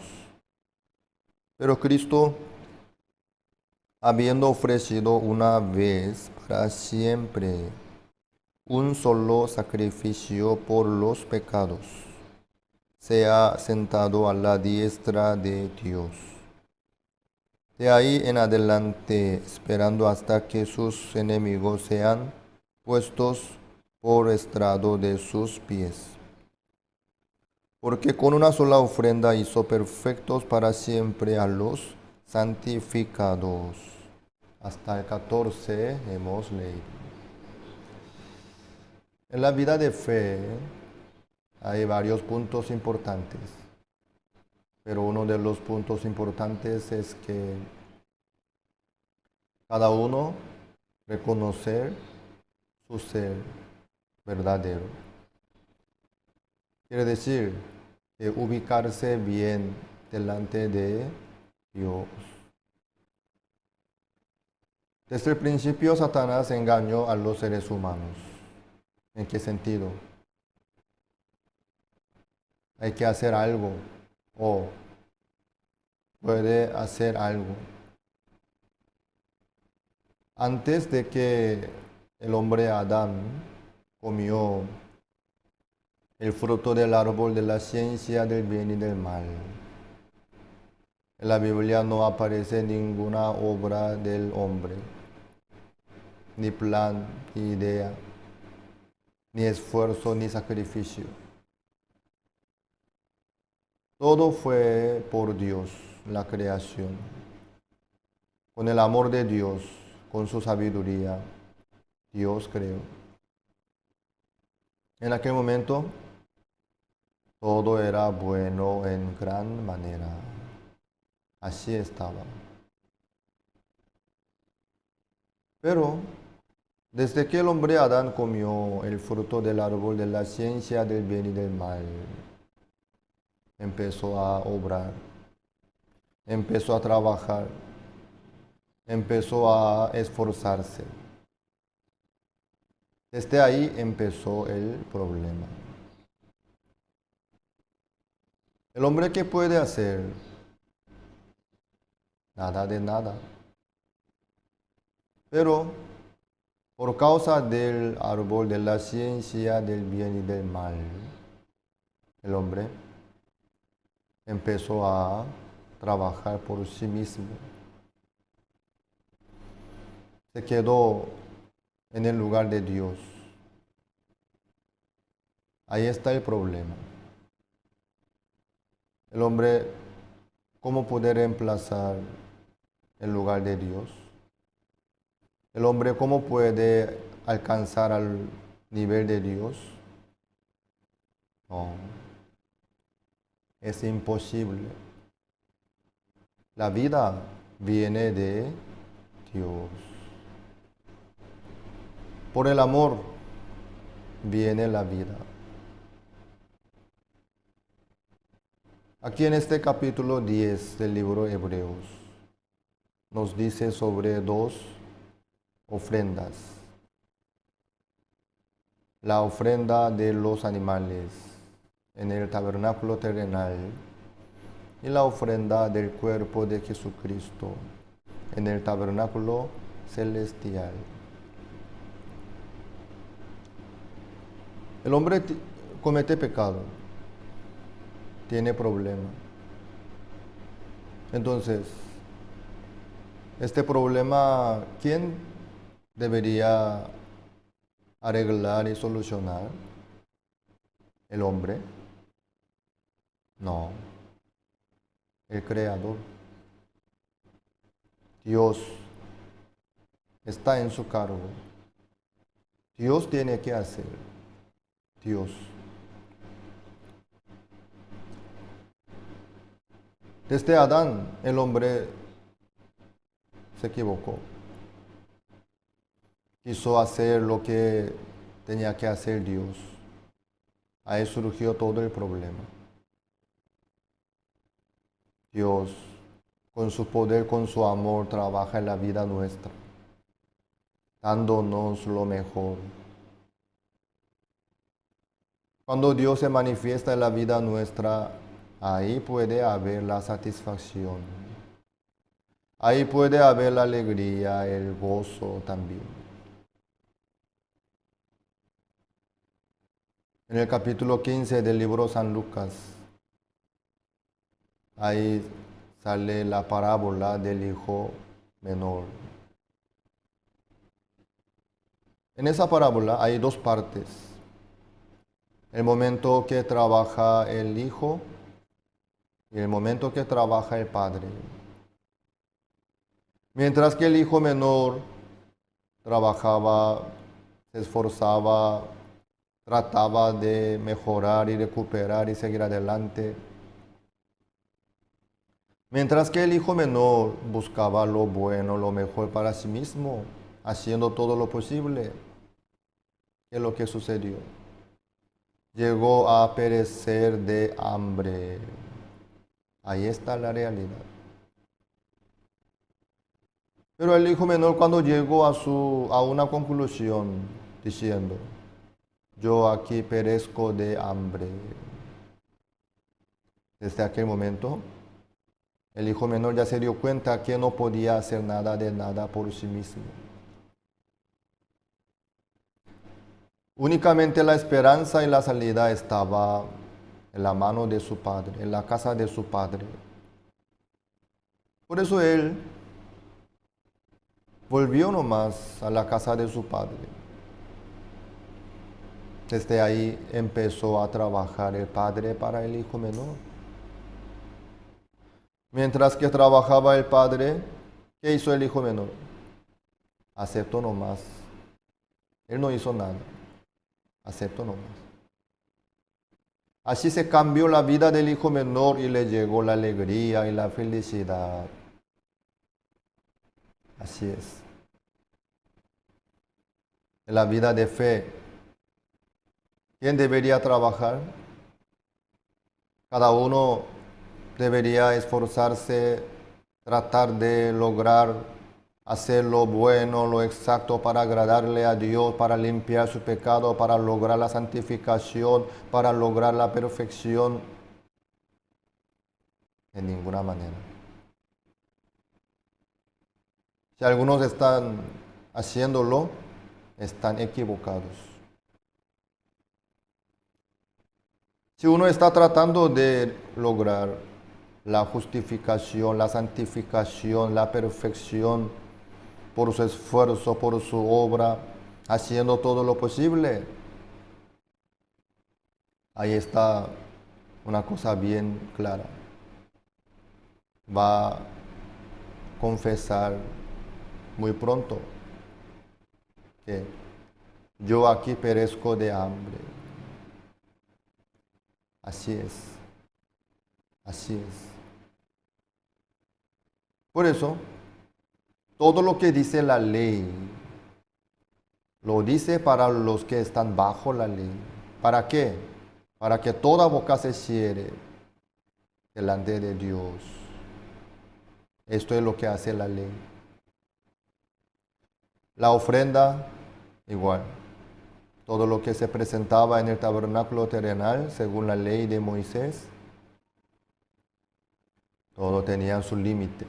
Pero Cristo, habiendo ofrecido una vez para siempre un solo sacrificio por los pecados, se ha sentado a la diestra de Dios. De ahí en adelante, esperando hasta que sus enemigos sean puestos por estrado de sus pies. Porque con una sola ofrenda hizo perfectos para siempre a los santificados. Hasta el 14 hemos leído. En la vida de fe hay varios puntos importantes, pero uno de los puntos importantes es que cada uno reconocer su ser verdadero. Quiere decir que ubicarse bien delante de Dios. Desde el principio, Satanás engañó a los seres humanos. ¿En qué sentido? Hay que hacer algo o puede hacer algo. Antes de que el hombre Adán comió el fruto del árbol de la ciencia del bien y del mal, en la Biblia no aparece ninguna obra del hombre, ni plan, ni idea, ni esfuerzo, ni sacrificio. Todo fue por Dios, la creación. Con el amor de Dios, con su sabiduría, Dios creó. En aquel momento, todo era bueno en gran manera. Así estaba. Pero Desde que el hombre Adán comió el fruto del árbol de la ciencia del bien y del mal, empezó a obrar, empezó a trabajar, empezó a esforzarse. Desde ahí empezó el problema. ¿El hombre qué puede hacer? Nada de nada. Pero por causa del árbol de la ciencia del bien y del mal, el hombre empezó a trabajar por sí mismo. Se quedó en el lugar de Dios. Ahí está el problema. El hombre, ¿cómo puede reemplazar el lugar de Dios? El hombre, ¿cómo puede alcanzar al nivel de Dios? No, es imposible. La vida viene de Dios. Por el amor viene la vida. Aquí en este capítulo 10 del libro de Hebreos nos dice sobre dos ofrendas. La ofrenda de los animales en el tabernáculo terrenal y la ofrenda del cuerpo de Jesucristo en el tabernáculo celestial. El hombre comete pecado, tiene problema. Entonces, este problema, ¿quién debería arreglar y solucionar? ¿El hombre? No, el Creador. Dios está en su cargo. Dios tiene que hacer. Dios. Desde Adán, el hombre se equivocó. Quiso hacer lo que tenía que hacer Dios. Ahí surgió todo el problema. Dios, con su poder, con su amor, trabaja en la vida nuestra, dándonos lo mejor. Cuando Dios se manifiesta en la vida nuestra, ahí puede haber la satisfacción. Ahí puede haber la alegría, el gozo también. En el capítulo 15 del libro San Lucas, ahí sale la parábola del hijo menor. En esa parábola hay dos partes. El momento que trabaja el hijo y el momento que trabaja el padre. Mientras que el hijo menor trabajaba, se esforzaba, trataba de mejorar y recuperar y seguir adelante. Mientras que el hijo menor buscaba lo bueno, lo mejor para sí mismo, haciendo todo lo posible. ¿Qué es lo que sucedió? Llegó a perecer de hambre. Ahí está la realidad. Pero el hijo menor, cuando llegó a una conclusión diciendo: yo aquí perezco de hambre. Desde aquel momento, el hijo menor ya se dio cuenta que no podía hacer nada de nada por sí mismo. Únicamente la esperanza y la salida estaba en la mano de su padre, en la casa de su padre. Por eso él volvió nomás a la casa de su padre. Desde ahí empezó a trabajar el padre para el hijo menor. Mientras que trabajaba el padre, ¿qué hizo el hijo menor? Aceptó nomás. Él no hizo nada. Aceptó nomás. Así se cambió la vida del hijo menor y le llegó la alegría y la felicidad. Así es. en la vida de fe, ¿quién debería trabajar? Cada uno debería esforzarse, tratar de lograr hacer lo bueno, lo exacto para agradarle a Dios, para limpiar su pecado, para lograr la santificación, para lograr la perfección. En ninguna manera. Si algunos están haciéndolo, están equivocados. Si uno está tratando de lograr la justificación, la santificación, la perfección por su esfuerzo, por su obra, haciendo todo lo posible, ahí está una cosa bien clara. Va a confesar muy pronto que yo aquí perezco de hambre. Así es. Así es. Por eso, todo lo que dice la ley, lo dice para los que están bajo la ley. ¿Para qué? Para que toda boca se cierre delante de Dios. Esto es lo que hace la ley. La ofrenda, igual. Todo lo que se presentaba en el tabernáculo terrenal, según la ley de Moisés, todo tenía su límite.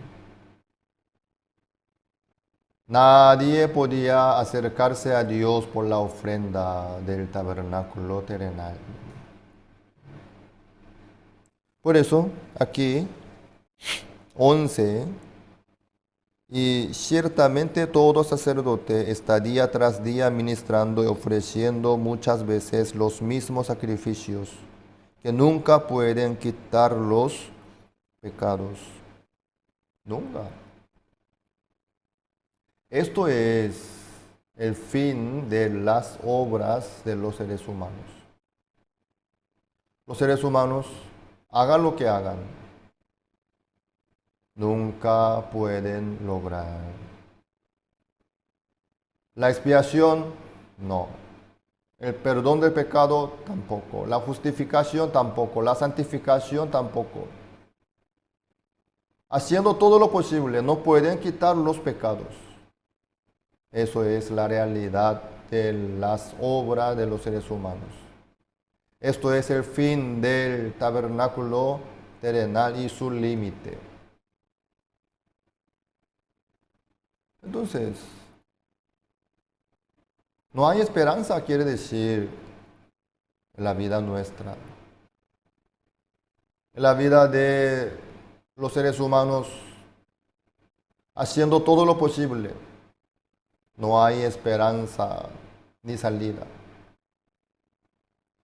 Nadie podía acercarse a Dios por la ofrenda del tabernáculo terrenal. Por eso, aquí, 11, y ciertamente todo sacerdote está día tras día ministrando y ofreciendo muchas veces los mismos sacrificios, que nunca pueden quitar los pecados. Nunca. Esto es el fin de las obras de los seres humanos. Los seres humanos, hagan lo que hagan, nunca pueden lograr. La expiación, no. El perdón del pecado, tampoco. La justificación, tampoco. La santificación, tampoco. Haciendo todo lo posible, no pueden quitar los pecados. Eso es la realidad de las obras de los seres humanos. Esto es el fin del tabernáculo terrenal y su límite. Entonces, no hay esperanza, quiere decir, en la vida nuestra. En la vida de los seres humanos, haciendo todo lo posible, no hay esperanza ni salida.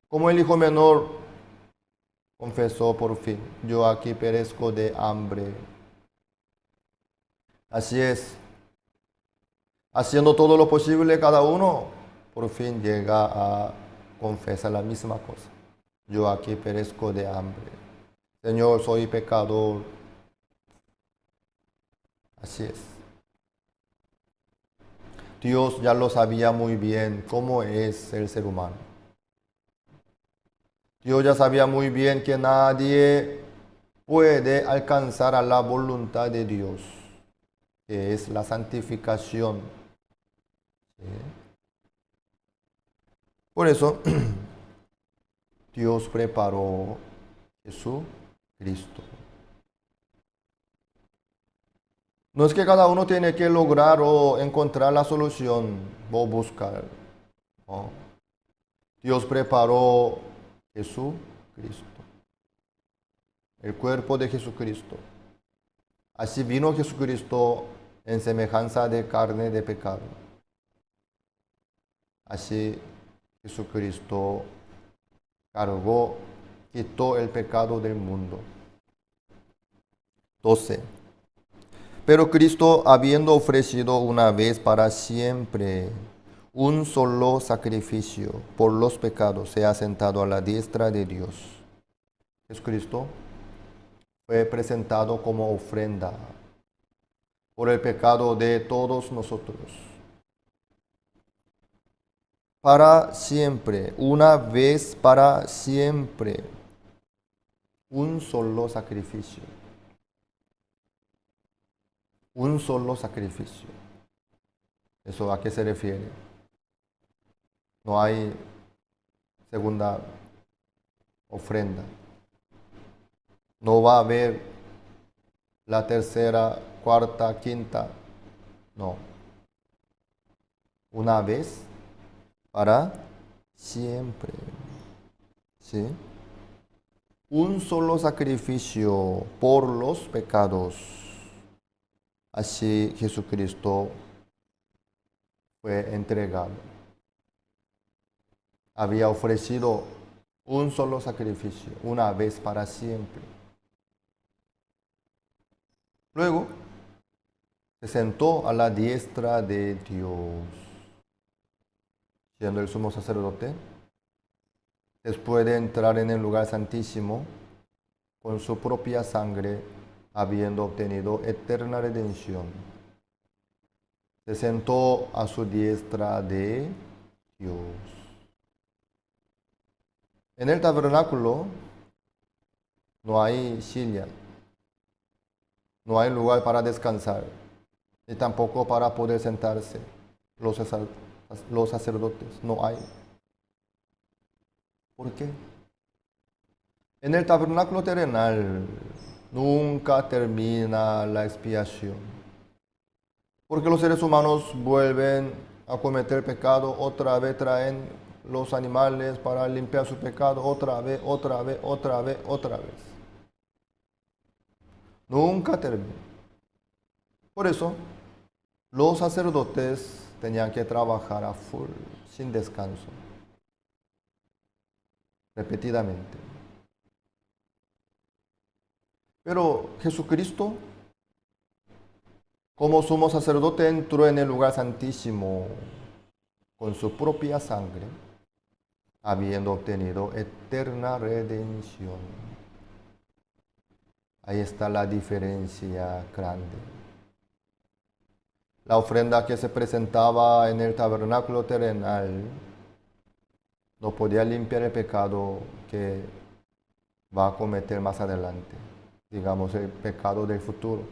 Como el hijo menor confesó por fin, yo aquí perezco de hambre. Así es. Haciendo todo lo posible, cada uno por fin llega a confesar la misma cosa. Yo aquí perezco de hambre. Señor, soy pecador. Así es. Dios ya lo sabía muy bien cómo es el ser humano. Dios ya sabía muy bien que nadie puede alcanzar a la voluntad de Dios, que es la santificación. ¿Sí? Por eso, Dios preparó Jesucristo. No es que cada uno tiene que lograr o encontrar la solución o buscar. No. Dios preparó Jesucristo, el cuerpo de Jesucristo. Así vino Jesucristo en semejanza de carne de pecado. Así Jesucristo cargó, quitó el pecado del mundo. 12. Pero Cristo, habiendo ofrecido una vez para siempre un solo sacrificio por los pecados, se ha sentado a la diestra de Dios. Jesucristo fue presentado como ofrenda por el pecado de todos nosotros. para siempre, una vez para siempre. Un solo sacrificio. Un solo sacrificio. ¿Eso a qué se refiere? No hay segunda ofrenda. No va a haber la tercera, cuarta, quinta. No. Una vez para siempre. ¿Sí? Un solo sacrificio por los pecados. Así Jesucristo fue entregado. Había ofrecido un solo sacrificio, una vez para siempre. Luego se sentó a la diestra de Dios, siendo el sumo sacerdote. Después de entrar en el lugar santísimo, con su propia sangre, habiendo obtenido eterna redención, se sentó a su diestra de Dios. En el tabernáculo no hay silla, no hay lugar para descansar, ni tampoco para poder sentarse los sacerdotes, no hay. ¿Por qué? En el tabernáculo terrenal nunca termina la expiación, porque los seres humanos vuelven a cometer pecado, otra vez traen los animales para limpiar su pecado, otra vez. Nunca termina. Por eso, los sacerdotes tenían que trabajar a full, sin descanso, repetidamente. Pero Jesucristo, como sumo sacerdote, entró en el lugar santísimo con su propia sangre, habiendo obtenido eterna redención. Ahí está la diferencia grande. La ofrenda que se presentaba en el tabernáculo terrenal no podía limpiar el pecado que va a cometer más adelante, digamos el pecado del futuro.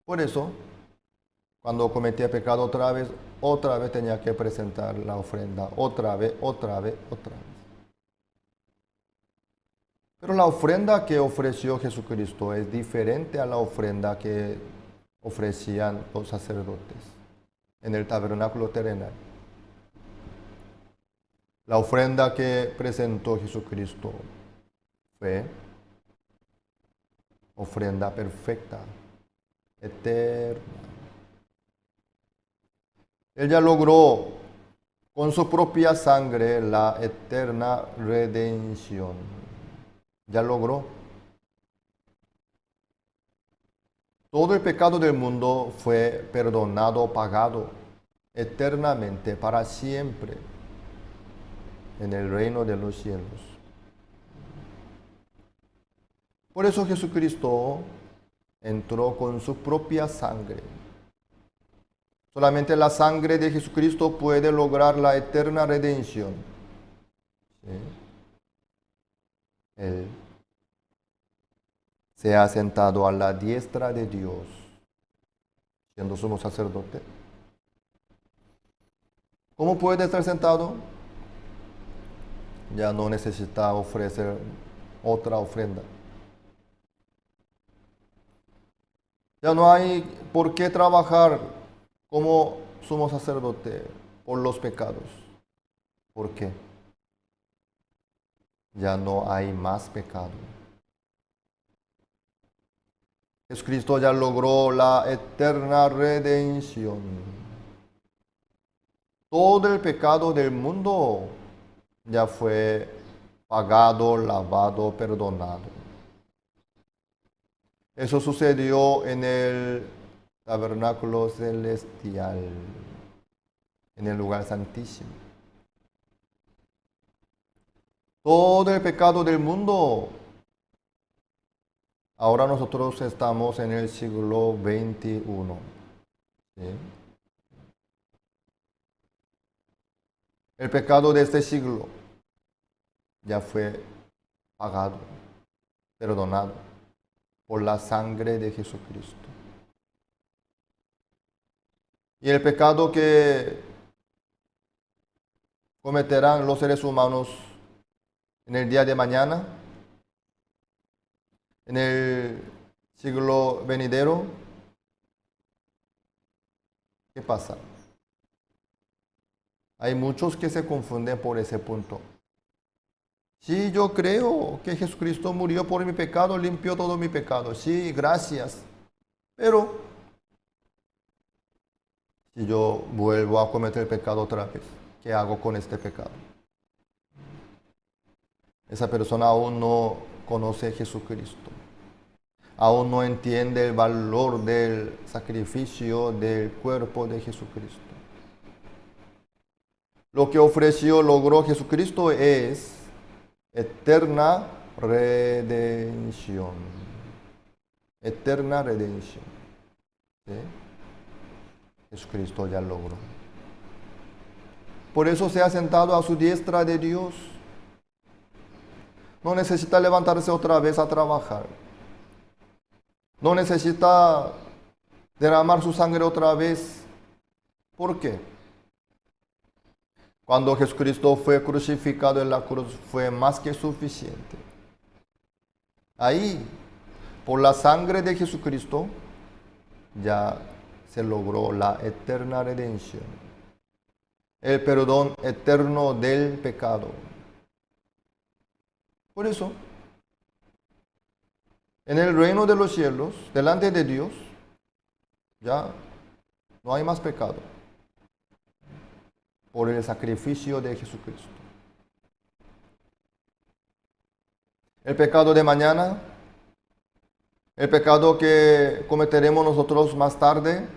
Por eso, cuando cometía pecado otra vez tenía que presentar la ofrenda, otra vez. Pero la ofrenda que ofreció Jesucristo es diferente a la ofrenda que ofrecían los sacerdotes en el tabernáculo terrenal. La ofrenda que presentó Jesucristo fue ofrenda perfecta, eterna. Él ya logró con su propia sangre la eterna redención. Ya logró. Todo el pecado del mundo fue perdonado, pagado eternamente, para siempre, en el reino de los cielos. Por eso Jesucristo entró con su propia sangre. Solamente la sangre de Jesucristo puede lograr la eterna redención. ¿Sí? Él se ha sentado a la diestra de Dios, siendo sumo sacerdote. ¿Cómo puede estar sentado? Ya no necesita ofrecer otra ofrenda. Ya no hay por qué trabajar como sumo sacerdote por los pecados. ¿Por qué? Ya no hay más pecado. Jesucristo ya logró la eterna redención. Todo el pecado del mundo ya fue pagado, lavado, perdonado. Eso sucedió en el tabernáculo celestial, en el lugar santísimo. Todo el pecado del mundo. Ahora nosotros estamos en el siglo XXI. ¿Sí? El pecado de este siglo ya fue pagado, perdonado por la sangre de Jesucristo. Y el pecado que cometerán los seres humanos en el día de mañana, en el siglo venidero, ¿qué pasa? Hay muchos que se confunden por ese punto. Sí, yo creo que Jesucristo murió por mi pecado, limpió todo mi pecado. Sí, gracias. Pero si yo vuelvo a cometer el pecado otra vez, ¿qué hago con este pecado? Esa persona aún no conoce a Jesucristo. Aún no entiende el valor del sacrificio del cuerpo de Jesucristo. Lo que logró Jesucristo es eterna redención. Eterna redención. ¿Sí? Jesucristo ya logró. Por eso se ha sentado a su diestra de Dios. No necesita levantarse otra vez a trabajar. No necesita derramar su sangre otra vez. ¿Por qué? Cuando Jesucristo fue crucificado en la cruz fue más que suficiente. Ahí, por la sangre de Jesucristo, ya se logró la eterna redención. El perdón eterno del pecado. Por eso, en el reino de los cielos, delante de Dios, ya no hay más pecado. Por el sacrificio de Jesucristo. El pecado de mañana, el pecado que cometeremos nosotros más tarde,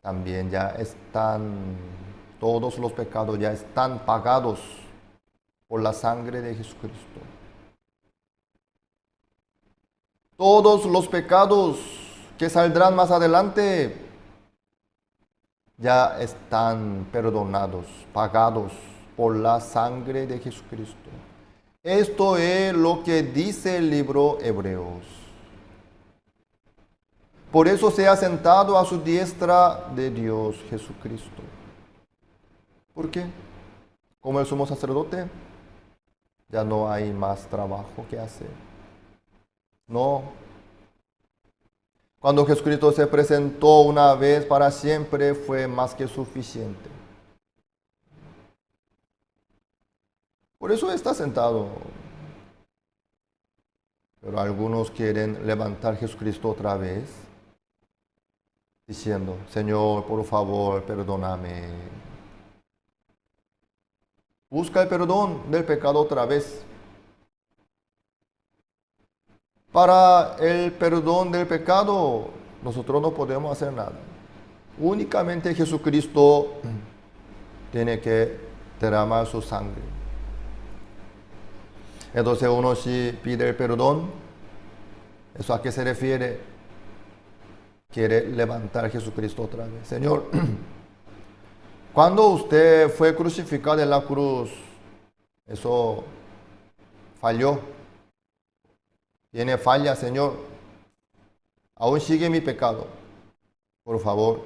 también ya están, todos los pecados ya están pagados por la sangre de Jesucristo. Todos los pecados que saldrán más adelante ya están perdonados, pagados por la sangre de Jesucristo. Esto es lo que dice el libro Hebreos. Por eso se ha sentado a su diestra de Dios Jesucristo. ¿Por qué? Como el sumo sacerdote, ya no hay más trabajo que hacer. No. Cuando Jesucristo se presentó una vez para siempre, fue más que suficiente. Por eso está sentado. Pero algunos quieren levantar a Jesucristo otra vez, diciendo, Señor, por favor, perdóname. Busca el perdón del pecado otra vez. Para el perdón del pecado, nosotros no podemos hacer nada. Únicamente Jesucristo tiene que derramar su sangre. Entonces uno si pide el perdón, ¿eso a qué se refiere? Quiere levantar a Jesucristo otra vez. Señor, cuando usted fue crucificado en la cruz, eso falló. Tiene falla, Señor. Aún sigue mi pecado. Por favor,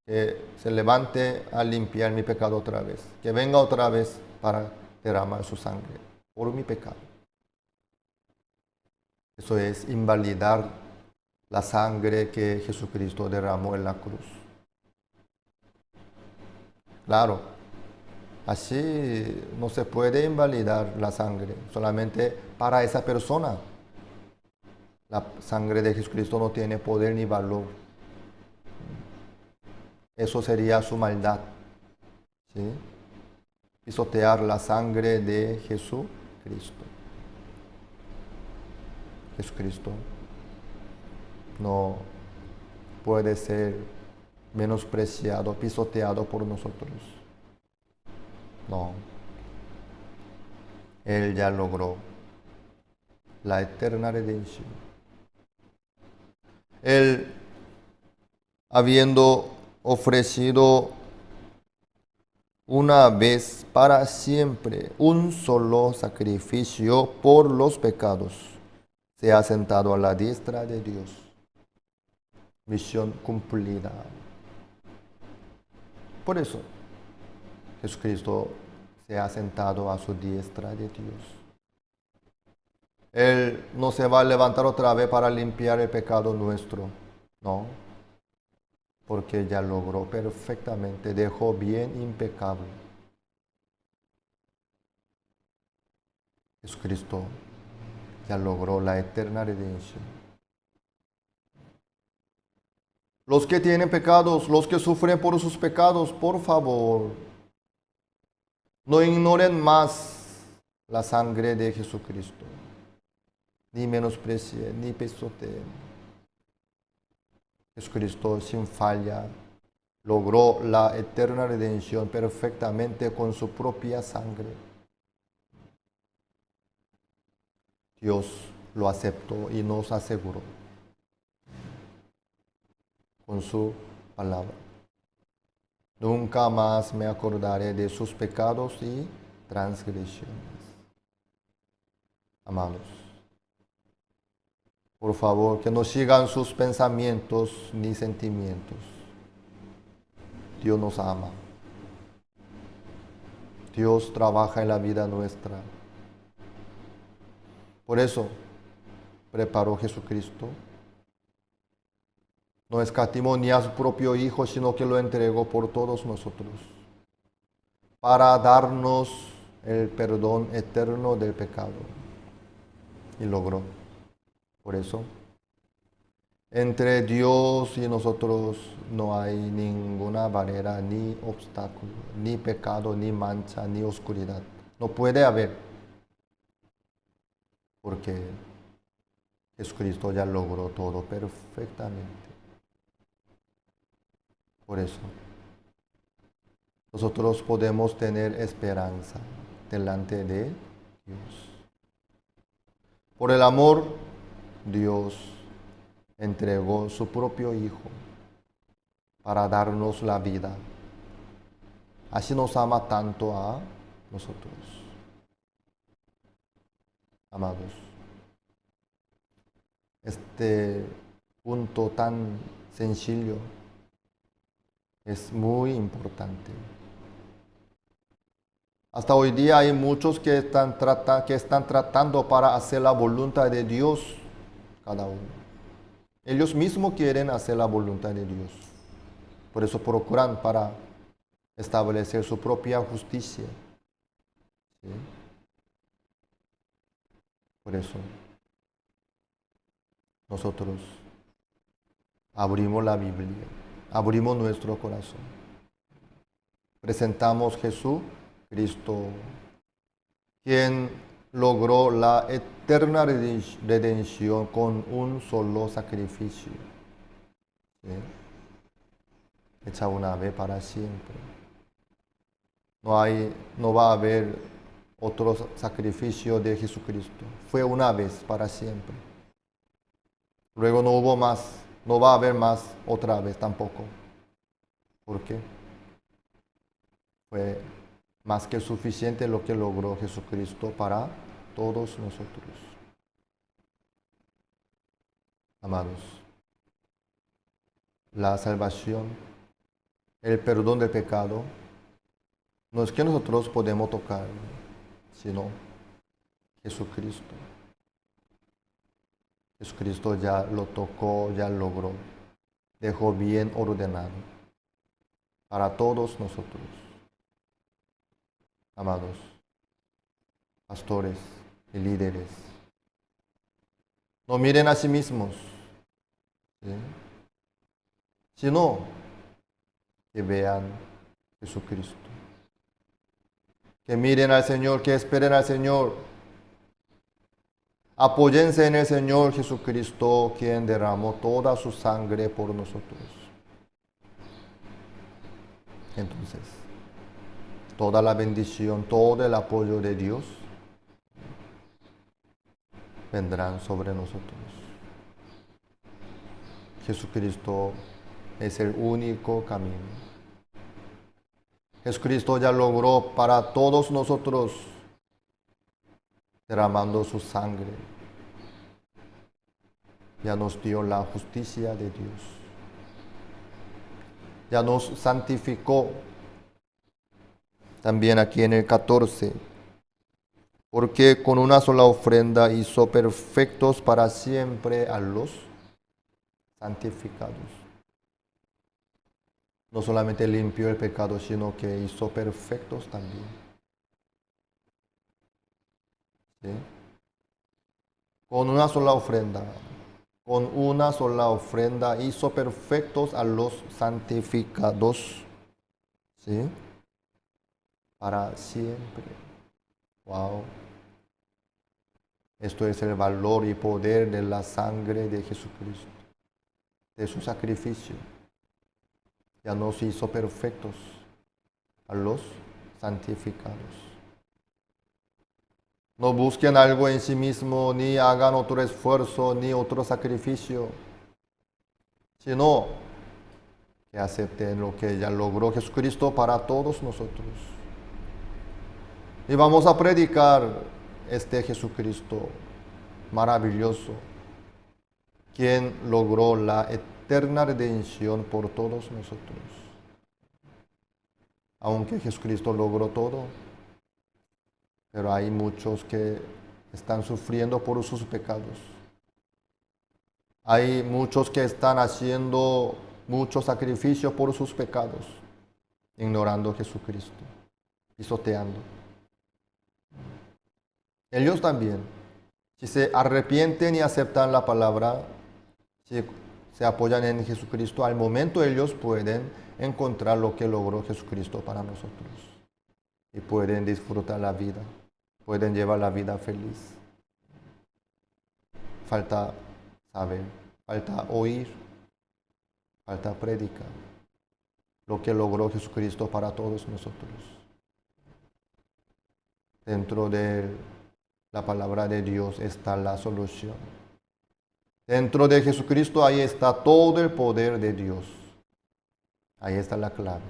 que se levante a limpiar mi pecado otra vez. Que venga otra vez para derramar su sangre por mi pecado. Eso es invalidar la sangre que Jesucristo derramó en la cruz. Claro, así no se puede invalidar la sangre solamente para esa persona. La sangre de Jesucristo no tiene poder ni valor. Eso sería su maldad. ¿Sí? Pisotear la sangre de Jesucristo. Jesucristo no puede ser menospreciado, pisoteado por nosotros. No. Él ya logró la eterna redención. Él, habiendo ofrecido una vez para siempre, un solo sacrificio por los pecados. Se ha sentado a la diestra de Dios. Misión cumplida. Por eso, Jesucristo se ha sentado a su diestra de Dios. Él no se va a levantar otra vez para limpiar el pecado nuestro, no, porque ya logró perfectamente, dejó bien impecable. Jesucristo ya logró la eterna redención. Los que tienen pecados, los que sufren por sus pecados, por favor, no ignoren más la sangre de Jesucristo, ni menosprecien, ni pisoteen. Jesucristo sin falla logró la eterna redención perfectamente con su propia sangre. Dios lo aceptó y nos aseguró con su palabra. Nunca más me acordaré de sus pecados y transgresiones. Amados, por favor, que no sigan sus pensamientos ni sentimientos. Dios nos ama. Dios trabaja en la vida nuestra. Por eso preparó Jesucristo. No escatimó ni a su propio Hijo, sino que lo entregó por todos nosotros, para darnos el perdón eterno del pecado. Y logró. Por eso, entre Dios y nosotros no hay ninguna barrera, ni obstáculo, ni pecado, ni mancha, ni oscuridad. No puede haber, porque Jesucristo ya logró todo perfectamente. Por eso, nosotros podemos tener esperanza delante de Dios. Por el amor, Dios entregó su propio Hijo para darnos la vida. Así nos ama tanto a nosotros. Amados, este punto tan sencillo es muy importante. Hasta hoy día hay muchos que están tratando para hacer la voluntad de Dios, cada uno. Ellos mismos quieren hacer la voluntad de Dios. Por eso procuran para establecer su propia justicia. ¿Sí? Por eso nosotros abrimos la Biblia. Abrimos nuestro corazón. Presentamos Jesucristo, quien logró la eterna redención con un solo sacrificio. ¿Sí? Hecha una vez para siempre. No va a haber otro sacrificio de Jesucristo. Fue una vez para siempre. Luego no hubo más. No va a haber más otra vez tampoco. ¿Por qué? Fue más que suficiente lo que logró Jesucristo para todos nosotros. Amados, la salvación, el perdón del pecado, no es que nosotros podemos tocar, sino Jesucristo. Jesucristo ya lo tocó, ya logró, dejó bien ordenado para todos nosotros. Amados, pastores y líderes, no miren a sí mismos, ¿sí? Sino que vean Jesucristo. Que miren al Señor, que esperen al Señor. Apóyense en el Señor Jesucristo, quien derramó toda su sangre por nosotros. Entonces, toda la bendición, todo el apoyo de Dios vendrán sobre nosotros. Jesucristo es el único camino. Jesucristo ya logró para todos nosotros derramando su sangre. Ya nos dio la justicia de Dios. Ya nos santificó. También aquí en el 14. Porque con una sola ofrenda hizo perfectos para siempre a los santificados. No solamente limpió el pecado, sino que hizo perfectos también. ¿Sí? Con una sola ofrenda hizo perfectos a los santificados. ¿Sí? Para siempre. Wow. Esto es el valor y poder de la sangre de Jesucristo, de su sacrificio. Ya nos hizo perfectos a los santificados. No busquen algo en sí mismo, ni hagan otro esfuerzo, ni otro sacrificio, sino que acepten lo que ya logró Jesucristo para todos nosotros. Y vamos a predicar este Jesucristo maravilloso, quien logró la eterna redención por todos nosotros. Aunque Jesucristo logró todo, pero hay muchos que están sufriendo por sus pecados. Hay muchos que están haciendo mucho sacrificio por sus pecados, ignorando a Jesucristo, pisoteando. Ellos también, si se arrepienten y aceptan la palabra, si se apoyan en Jesucristo, al momento ellos pueden encontrar lo que logró Jesucristo para nosotros. Y pueden disfrutar la vida, pueden llevar la vida feliz. Falta saber, falta oír, falta predicar lo que logró Jesucristo para todos nosotros. Dentro de la palabra de Dios está la solución. Dentro de Jesucristo ahí está todo el poder de Dios. Ahí está la clave.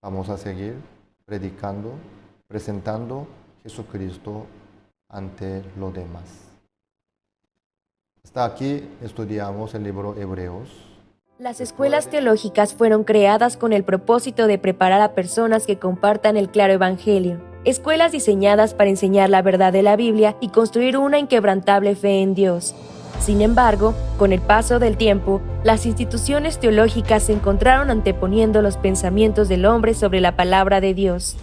Vamos a seguir predicando, presentando Jesucristo ante los demás. Hasta aquí estudiamos el libro Hebreos. Las escuelas teológicas fueron creadas con el propósito de preparar a personas que compartan el claro evangelio. Escuelas diseñadas para enseñar la verdad de la Biblia y construir una inquebrantable fe en Dios. Sin embargo, con el paso del tiempo, las instituciones teológicas se encontraron anteponiendo los pensamientos del hombre sobre la palabra de Dios.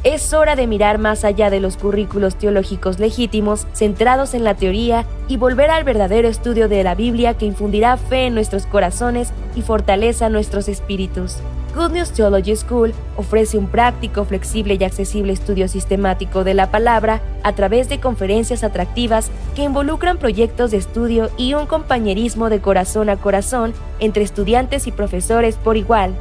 Es hora de mirar más allá de los currículos teológicos legítimos, centrados en la teoría, y volver al verdadero estudio de la Biblia que infundirá fe en nuestros corazones y fortaleza nuestros espíritus. Good News Theology School ofrece un práctico, flexible y accesible estudio sistemático de la palabra a través de conferencias atractivas que involucran proyectos de estudio y un compañerismo de corazón a corazón entre estudiantes y profesores por igual.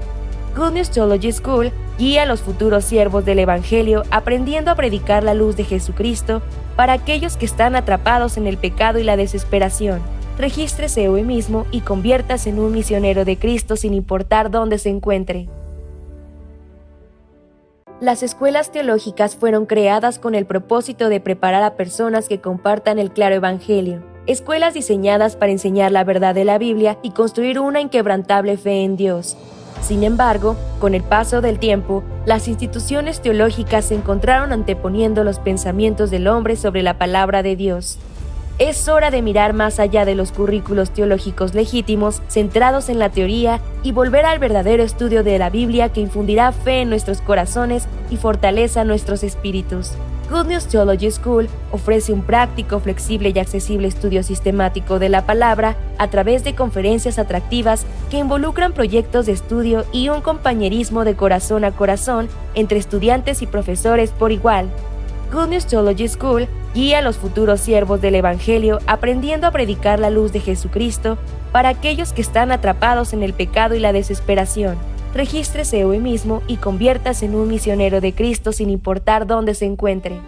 Good News Theology School guía a los futuros siervos del Evangelio aprendiendo a predicar la luz de Jesucristo para aquellos que están atrapados en el pecado y la desesperación. Regístrese hoy mismo y conviértase en un misionero de Cristo sin importar dónde se encuentre. Las escuelas teológicas fueron creadas con el propósito de preparar a personas que compartan el claro evangelio. Escuelas diseñadas para enseñar la verdad de la Biblia y construir una inquebrantable fe en Dios. Sin embargo, con el paso del tiempo, las instituciones teológicas se encontraron anteponiendo los pensamientos del hombre sobre la palabra de Dios. Es hora de mirar más allá de los currículos teológicos legítimos, centrados en la teoría, y volver al verdadero estudio de la Biblia que infundirá fe en nuestros corazones y fortaleza nuestros espíritus. Good News Theology School ofrece un práctico, flexible y accesible estudio sistemático de la palabra a través de conferencias atractivas que involucran proyectos de estudio y un compañerismo de corazón a corazón entre estudiantes y profesores por igual. Good News Theology School guía a los futuros siervos del Evangelio aprendiendo a predicar la luz de Jesucristo para aquellos que están atrapados en el pecado y la desesperación. Regístrese hoy mismo y conviértase en un misionero de Cristo sin importar dónde se encuentre.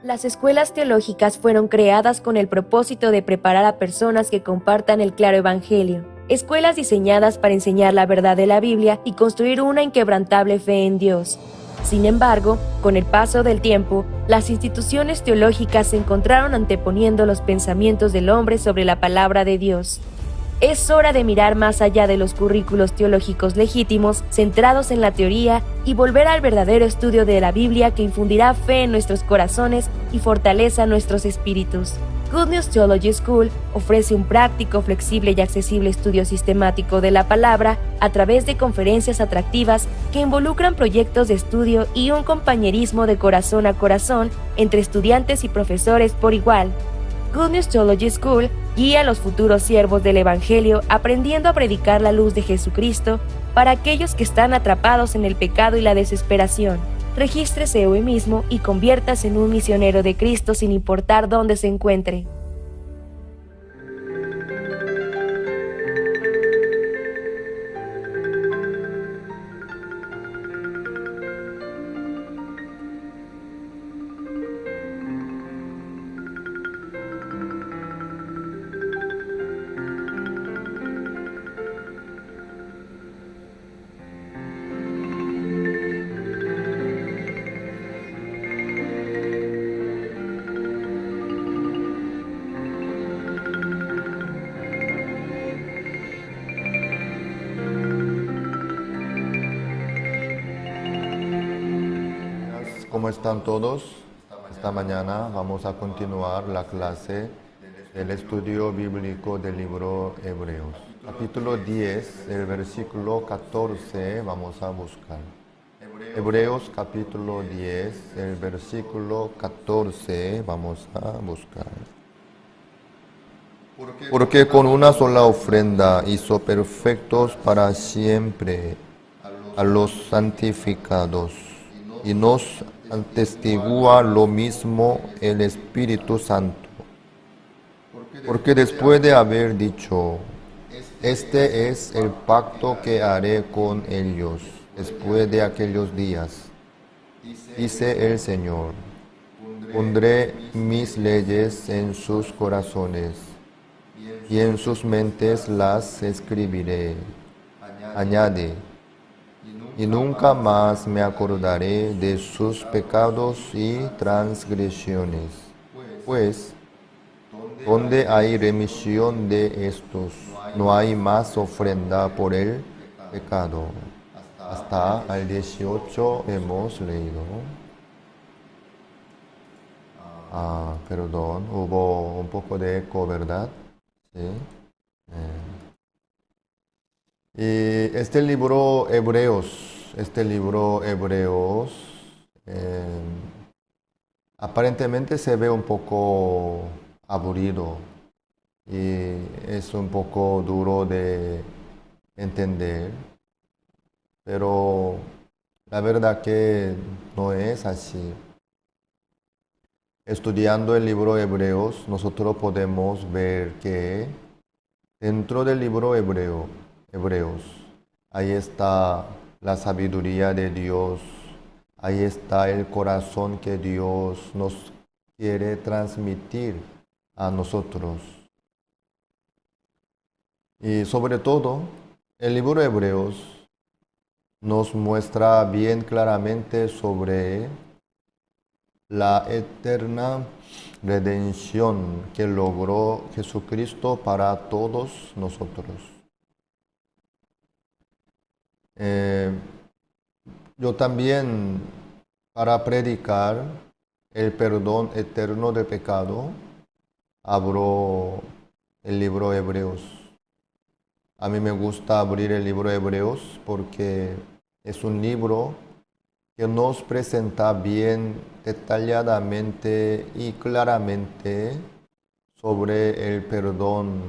Las escuelas teológicas fueron creadas con el propósito de preparar a personas que compartan el claro evangelio. Escuelas diseñadas para enseñar la verdad de la Biblia y construir una inquebrantable fe en Dios. Sin embargo, con el paso del tiempo, las instituciones teológicas se encontraron anteponiendo los pensamientos del hombre sobre la palabra de Dios. Es hora de mirar más allá de los currículos teológicos legítimos, centrados en la teoría, y volver al verdadero estudio de la Biblia que infundirá fe en nuestros corazones y fortaleza nuestros espíritus. Good News Theology School ofrece un práctico, flexible y accesible estudio sistemático de la palabra a través de conferencias atractivas que involucran proyectos de estudio y un compañerismo de corazón a corazón entre estudiantes y profesores por igual. Good News Theology School guía a los futuros siervos del Evangelio aprendiendo a predicar la luz de Jesucristo para aquellos que están atrapados en el pecado y la desesperación. Regístrese hoy mismo y conviértase en un misionero de Cristo sin importar dónde se encuentre. ¿Cómo están todos? Esta mañana vamos a continuar la clase del estudio bíblico del libro Hebreos. Capítulo 10, el versículo 14, vamos a buscar. Hebreos capítulo 10, el versículo 14, vamos a buscar. Porque con una sola ofrenda hizo perfectos para siempre a los santificados, y nos atestigua lo mismo el Espíritu Santo. Porque después de haber dicho, este es el pacto que haré con ellos después de aquellos días, dice el Señor, pondré mis leyes en sus corazones y en sus mentes las escribiré. Añade, y nunca más me acordaré de sus pecados y transgresiones. Pues, donde hay remisión de estos, no hay más ofrenda por el pecado. Hasta al 18 hemos leído. Perdón, hubo un poco de eco, ¿verdad? Sí. Y este libro Hebreos, aparentemente se ve un poco aburrido y es un poco duro de entender, pero la verdad que no es así. Estudiando el libro Hebreos, nosotros podemos ver que dentro del libro Hebreos, ahí está la sabiduría de Dios, ahí está el corazón que Dios nos quiere transmitir a nosotros. Y sobre todo, el libro Hebreos nos muestra bien claramente sobre la eterna redención que logró Jesucristo para todos nosotros. Yo también, para predicar el perdón eterno de pecado, abro el libro Hebreos. A mí me gusta abrir el libro Hebreos porque es un libro que nos presenta bien detalladamente y claramente sobre el perdón,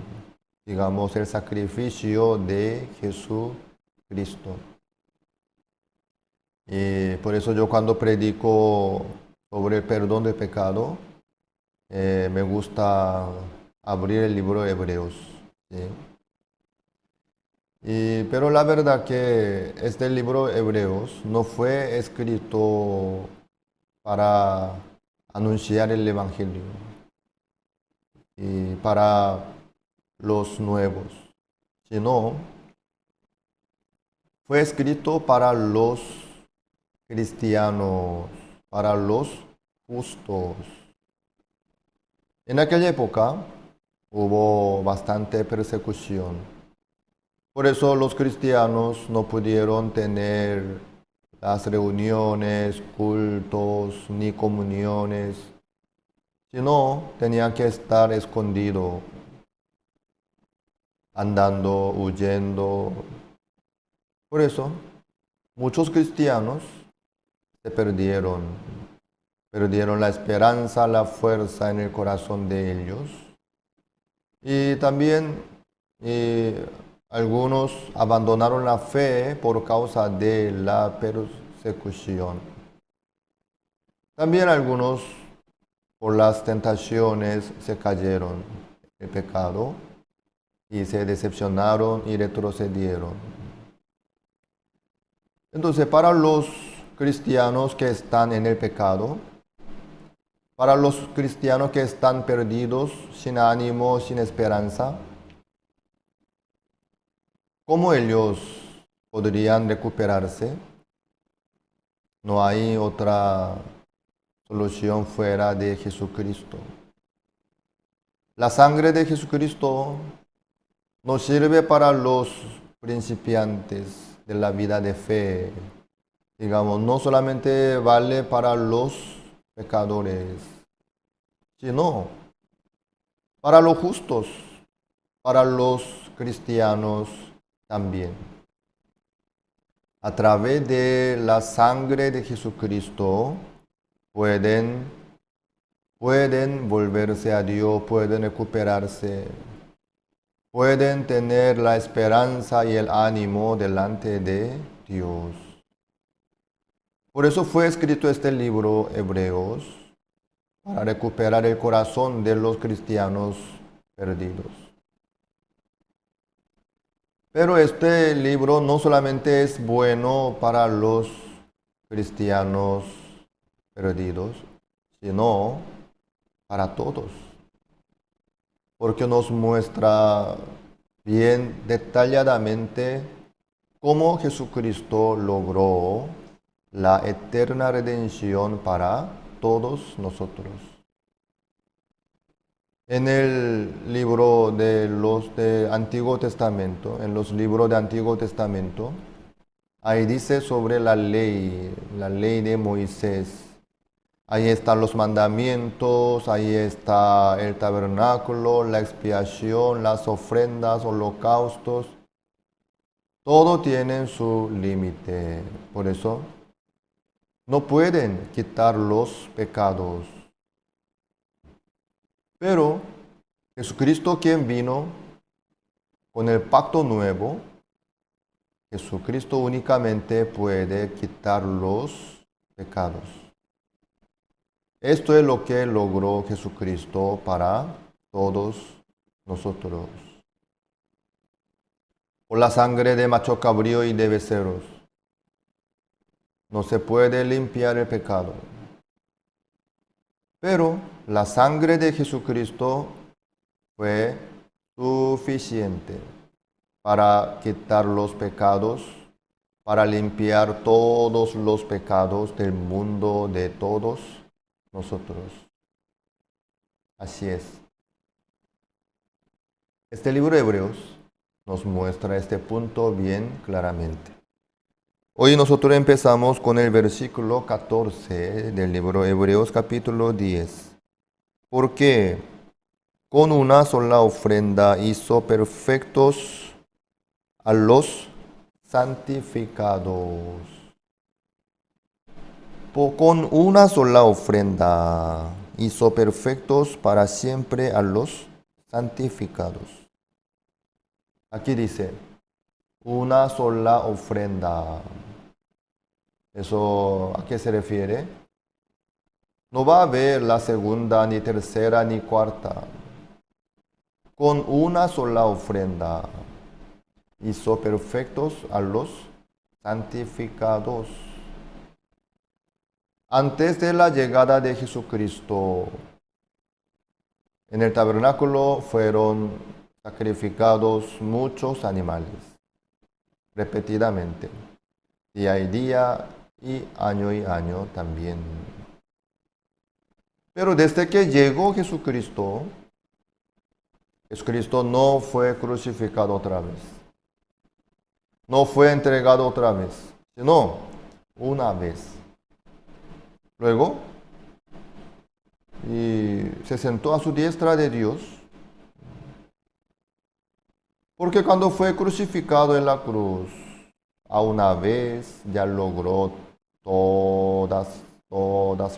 digamos, el sacrificio de Jesucristo. Y por eso yo cuando predico sobre el perdón de pecado, me gusta abrir el libro de Hebreos. ¿Sí? Pero la verdad que este libro de Hebreos no fue escrito para anunciar el Evangelio y para los nuevos, sino fue escrito para los cristianos, para los justos. En aquella época hubo bastante persecución. Por eso los cristianos no pudieron tener las reuniones, cultos, ni comuniones, sino tenían que estar escondidos, andando, huyendo. Por eso, muchos cristianos se perdieron la esperanza, la fuerza en el corazón de ellos. Y también algunos abandonaron la fe por causa de la persecución. También algunos, por las tentaciones, se cayeron en el pecado y se decepcionaron y retrocedieron. Entonces, para los cristianos que están en el pecado, para los cristianos que están perdidos, sin ánimo, sin esperanza, ¿cómo ellos podrían recuperarse? No hay otra solución fuera de Jesucristo. La sangre de Jesucristo nos sirve para los principiantes de la vida de fe. Digamos, no solamente vale para los pecadores, sino para los justos, para los cristianos también. A través de la sangre de Jesucristo pueden volverse a Dios, pueden recuperarse, pueden tener la esperanza y el ánimo delante de Dios. Por eso fue escrito este libro, Hebreos, para recuperar el corazón de los cristianos perdidos. Pero este libro no solamente es bueno para los cristianos perdidos, sino para todos, porque nos muestra bien detalladamente cómo Jesucristo logró la eterna redención para todos nosotros. En el libro de Antiguo Testamento, en los libros de Antiguo Testamento, ahí dice sobre la ley de Moisés. Ahí están los mandamientos, ahí está el tabernáculo, la expiación, las ofrendas, holocaustos. Todo tiene su límite. Por eso, no pueden quitar los pecados. Pero Jesucristo, quien vino con el pacto nuevo, Jesucristo únicamente puede quitar los pecados. Esto es lo que logró Jesucristo para todos nosotros. Por la sangre de macho cabrío y de becerros no se puede limpiar el pecado. Pero la sangre de Jesucristo fue suficiente para quitar los pecados, para limpiar todos los pecados del mundo de todos nosotros. Así es. Este libro de Hebreos nos muestra este punto bien claramente. Hoy nosotros empezamos con el versículo 14 del libro de Hebreos capítulo 10. Porque con una sola ofrenda hizo perfectos a los santificados. Con una sola ofrenda hizo perfectos para siempre a los santificados. Aquí dice, una sola ofrenda. ¿Eso a qué se refiere? No va a haber la segunda, ni tercera, ni cuarta. Con una sola ofrenda hizo perfectos a los santificados. Antes de la llegada de Jesucristo, en el tabernáculo fueron sacrificados muchos animales, repetidamente, día y día y año también. Pero desde que llegó Jesucristo, Jesucristo no fue crucificado otra vez, no fue entregado otra vez, sino una vez. Luego, y se sentó a su diestra de Dios, porque cuando fue crucificado en la cruz, a una vez ya logró todas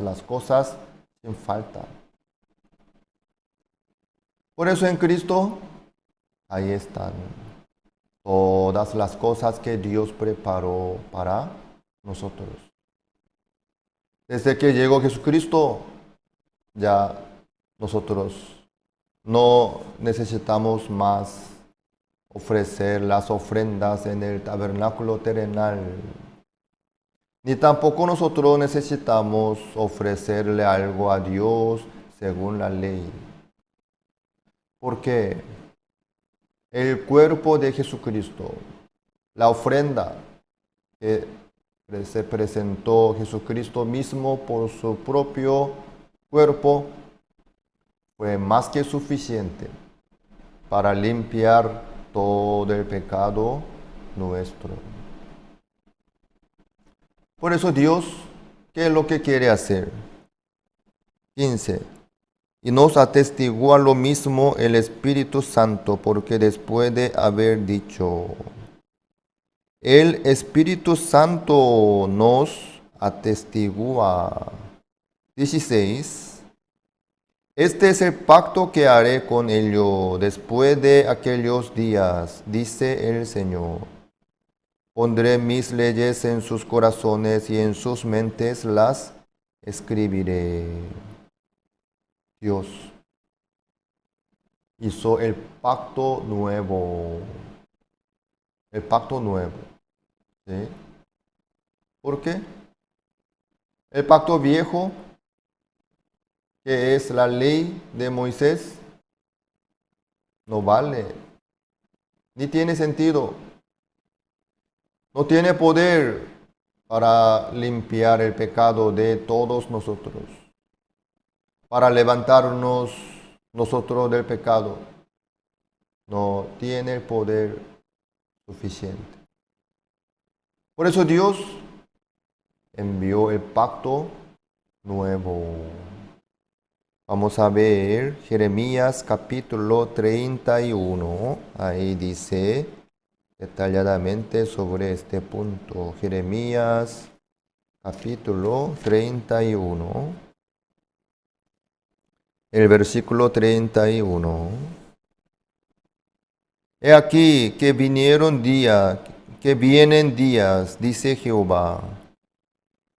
las cosas sin falta. Por eso en Cristo, ahí están todas las cosas que Dios preparó para nosotros. Desde que llegó Jesucristo, ya nosotros no necesitamos más ofrecer las ofrendas en el tabernáculo terrenal, ni tampoco nosotros necesitamos ofrecerle algo a Dios según la ley. Porque el cuerpo de Jesucristo, la ofrenda que se presentó Jesucristo mismo por su propio cuerpo, fue más que suficiente para limpiar todo el pecado nuestro. Por eso Dios, ¿qué es lo que quiere hacer? 15. Y nos atestigua lo mismo el Espíritu Santo, porque después de haber dicho, el Espíritu Santo nos atestigua. 16. Este es el pacto que haré con ellos después de aquellos días, dice el Señor. Pondré mis leyes en sus corazones y en sus mentes las escribiré. Dios hizo el pacto nuevo. El pacto nuevo. ¿Sí? ¿Por qué? El pacto viejo, que es la ley de Moisés, no vale, ni tiene sentido, no tiene poder para limpiar el pecado de todos nosotros, para levantarnos nosotros del pecado. No tiene el poder suficiente. Por eso Dios envió el pacto nuevo. Vamos a ver Jeremías capítulo 31. Ahí dice detalladamente sobre este punto. Jeremías capítulo 31. El versículo 31. He aquí que vienen días, dice Jehová,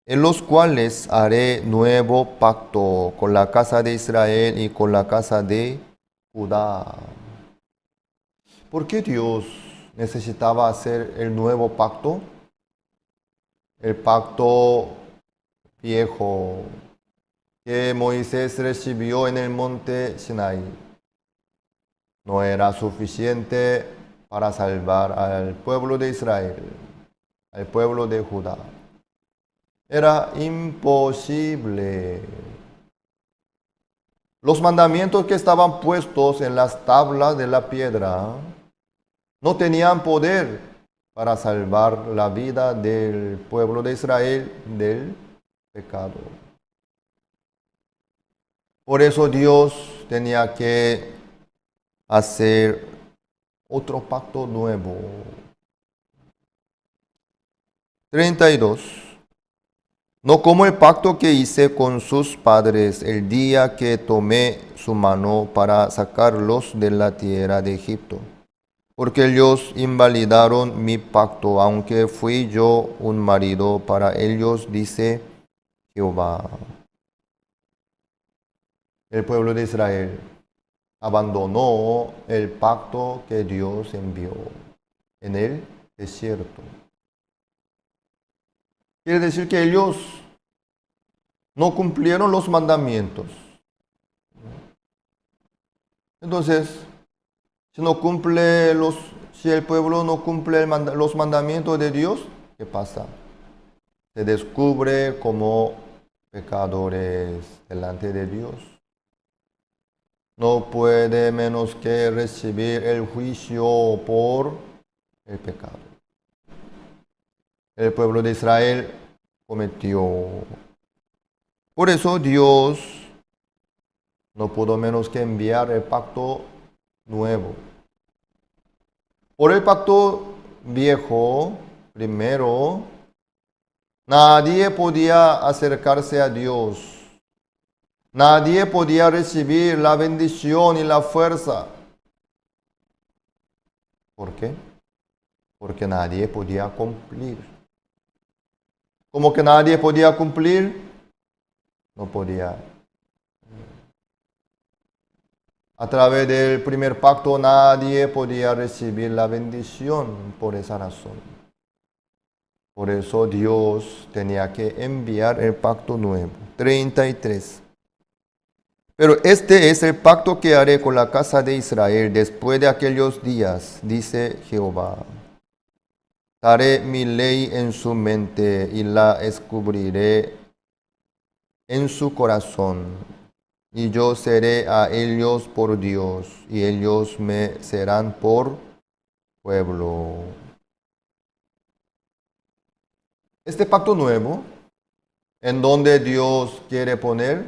en los cuales haré nuevo pacto con la casa de Israel y con la casa de Judá. ¿Por qué Dios necesitaba hacer el nuevo pacto? El pacto viejo que Moisés recibió en el monte Sinai no era suficiente para salvar al pueblo de Israel, al pueblo de Judá. Era imposible. Los mandamientos que estaban puestos en las tablas de la piedra no tenían poder para salvar la vida del pueblo de Israel del pecado. Por eso Dios tenía que hacer otro pacto nuevo. 32. No como el pacto que hice con sus padres el día que tomé su mano para sacarlos de la tierra de Egipto, porque ellos invalidaron mi pacto, aunque fui yo un marido para ellos, dice Jehová. El pueblo de Israel abandonó el pacto que Dios envió en el desierto. Quiere decir que ellos no cumplieron los mandamientos. Entonces, si el pueblo no cumple los mandamientos de Dios, ¿qué pasa? Se descubre como pecadores delante de Dios. No puede menos que recibir el juicio por el pecado. El pueblo de Israel cometió. Por eso Dios no pudo menos que enviar el pacto nuevo. Por el pacto viejo, primero, nadie podía acercarse a Dios. Nadie podía recibir la bendición y la fuerza. ¿Por qué? Porque nadie podía cumplir. ¿Cómo que nadie podía cumplir? No podía. A través del primer pacto nadie podía recibir la bendición por esa razón. Por eso Dios tenía que enviar el pacto nuevo. 33. Pero este es el pacto que haré con la casa de Israel después de aquellos días, dice Jehová. Daré mi ley en su mente y la escubriré en su corazón. Y yo seré a ellos por Dios, y ellos me serán por pueblo. Este pacto nuevo, en donde Dios quiere poner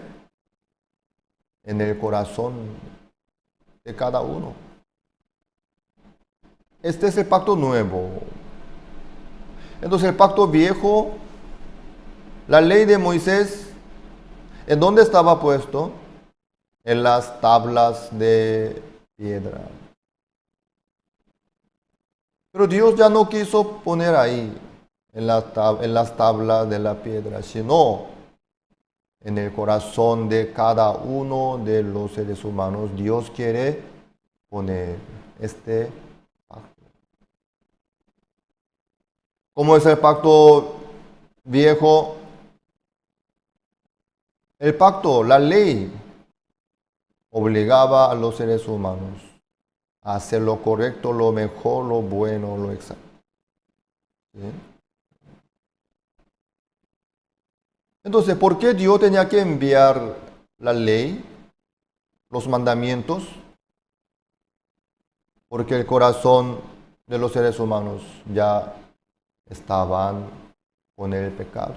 en el corazón de cada uno. Este es el pacto nuevo. Entonces el pacto viejo, la ley de Moisés, ¿en dónde estaba puesto? En las tablas de piedra. Pero Dios ya no quiso poner ahí, en las tablas de la piedra, sino en el corazón de cada uno de los seres humanos. Dios quiere poner este pacto. ¿Cómo es el pacto viejo? El pacto, la ley, obligaba a los seres humanos a hacer lo correcto, lo mejor, lo bueno, lo exacto. ¿Sí? Entonces, ¿por qué Dios tenía que enviar la ley, los mandamientos? Porque el corazón de los seres humanos ya estaban con el pecado.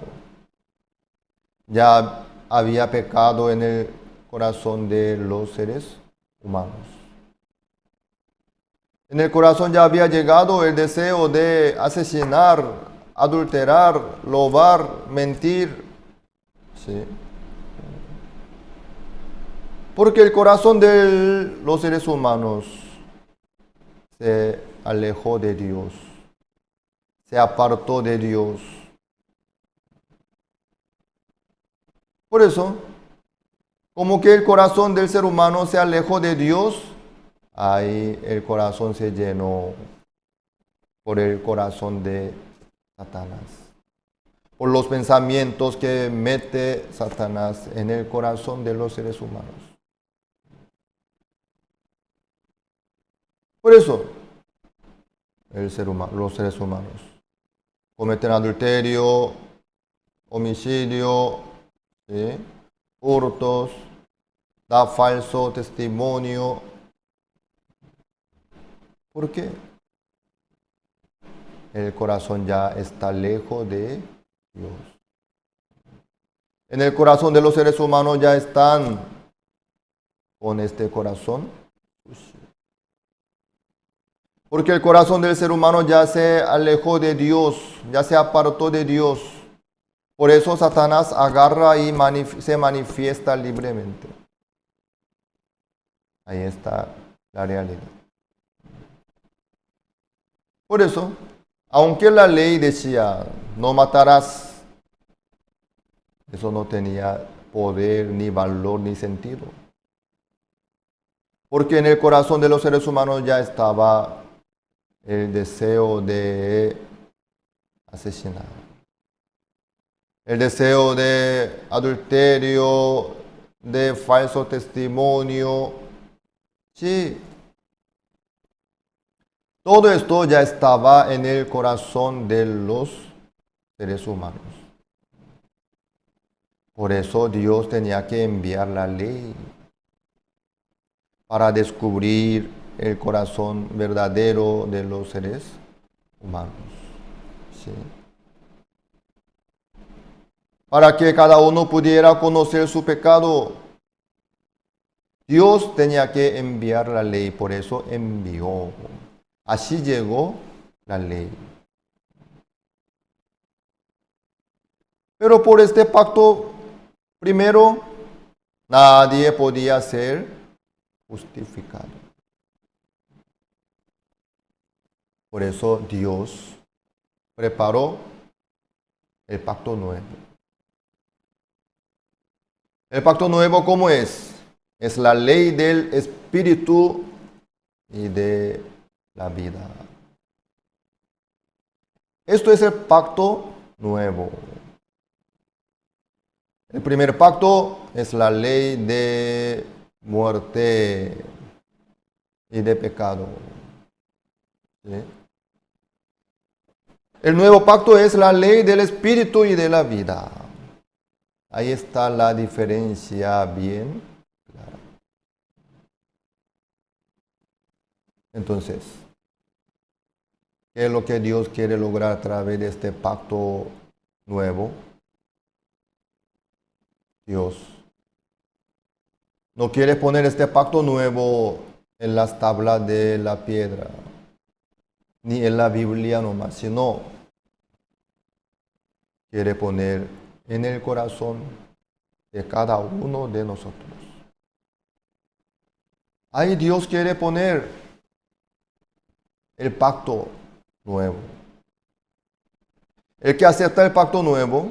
Ya había pecado en el corazón de los seres humanos. En el corazón ya había llegado el deseo de asesinar, adulterar, robar, mentir. ¿Sí? Porque el corazón de los seres humanos se alejó de Dios, se apartó de Dios. Por eso, como que el corazón del ser humano se alejó de Dios, ahí el corazón se llenó por el corazón de Satanás. Por los pensamientos que mete Satanás en el corazón de los seres humanos. Por eso, los seres humanos cometen adulterio, homicidio, ¿sí? Hurtos, da falso testimonio. ¿Por qué? El corazón ya está lejos de Dios. En el corazón de los seres humanos ya están con este corazón sucio. Porque el corazón del ser humano ya se alejó de Dios, ya se apartó de Dios. Por eso Satanás agarra y se manifiesta libremente. Ahí está la realidad. Por eso, aunque la ley decía, no matarás, eso no tenía poder, ni valor, ni sentido. Porque en el corazón de los seres humanos ya estaba el deseo de asesinar. el deseo de adulterio, de falso testimonio. Sí. Todo esto ya estaba en el corazón de los seres humanos. Por eso Dios tenía que enviar la ley para descubrir el corazón verdadero de los seres humanos. ¿Sí? Para que cada uno pudiera conocer su pecado, Dios tenía que enviar la ley, por eso envió. Así llegó la ley. Pero por este pacto primero, nadie podía ser justificado. Por eso Dios preparó el pacto nuevo. El pacto nuevo, ¿cómo es? Es la ley del Espíritu y de la vida. Esto es el pacto nuevo. El primer pacto es la ley de muerte y de pecado. ¿Sí? El nuevo pacto es la ley del Espíritu y de la vida. Ahí está la diferencia bien clara. Entonces, ¿qué es lo que Dios quiere lograr a través de este pacto nuevo? Dios no quiere poner este pacto nuevo en las tablas de la piedra, ni en la Biblia nomás, sino quiere poner en el corazón de cada uno de nosotros. Ahí Dios quiere poner el pacto nuevo. El que acepta el pacto nuevo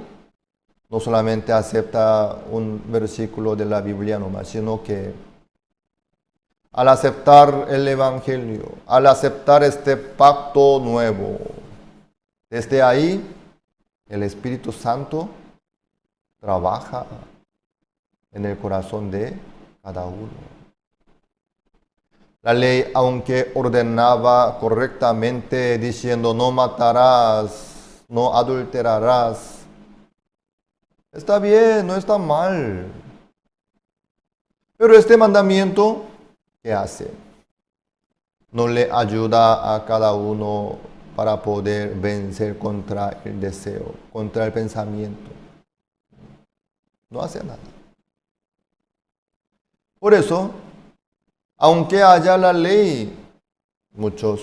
no solamente acepta un versículo de la Biblia nomás, sino que al aceptar el Evangelio, al aceptar este pacto nuevo, desde ahí el Espíritu Santo trabaja en el corazón de cada uno. La ley, aunque ordenaba correctamente diciendo no matarás, no adulterarás, está bien, no está mal. Pero este mandamiento, ¿qué hace? No le ayuda a cada uno para poder vencer contra el deseo, contra el pensamiento. No hace nada. Por eso, aunque haya la ley, muchos,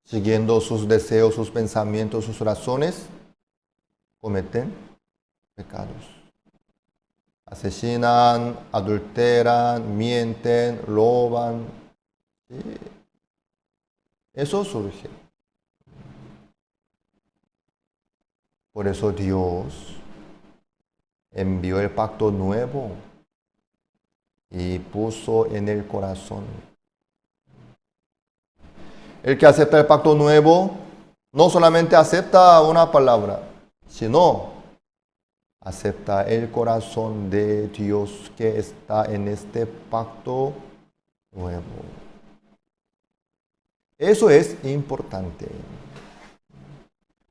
siguiendo sus deseos, sus pensamientos, sus razones, cometen pecados. Asesinan, adulteran, mienten, roban. ¿Sí? Eso surge. Por eso Dios envió el pacto nuevo y puso en el corazón. El que acepta el pacto nuevo no solamente acepta una palabra, sino acepta el corazón de Dios que está en este pacto nuevo. Eso es importante.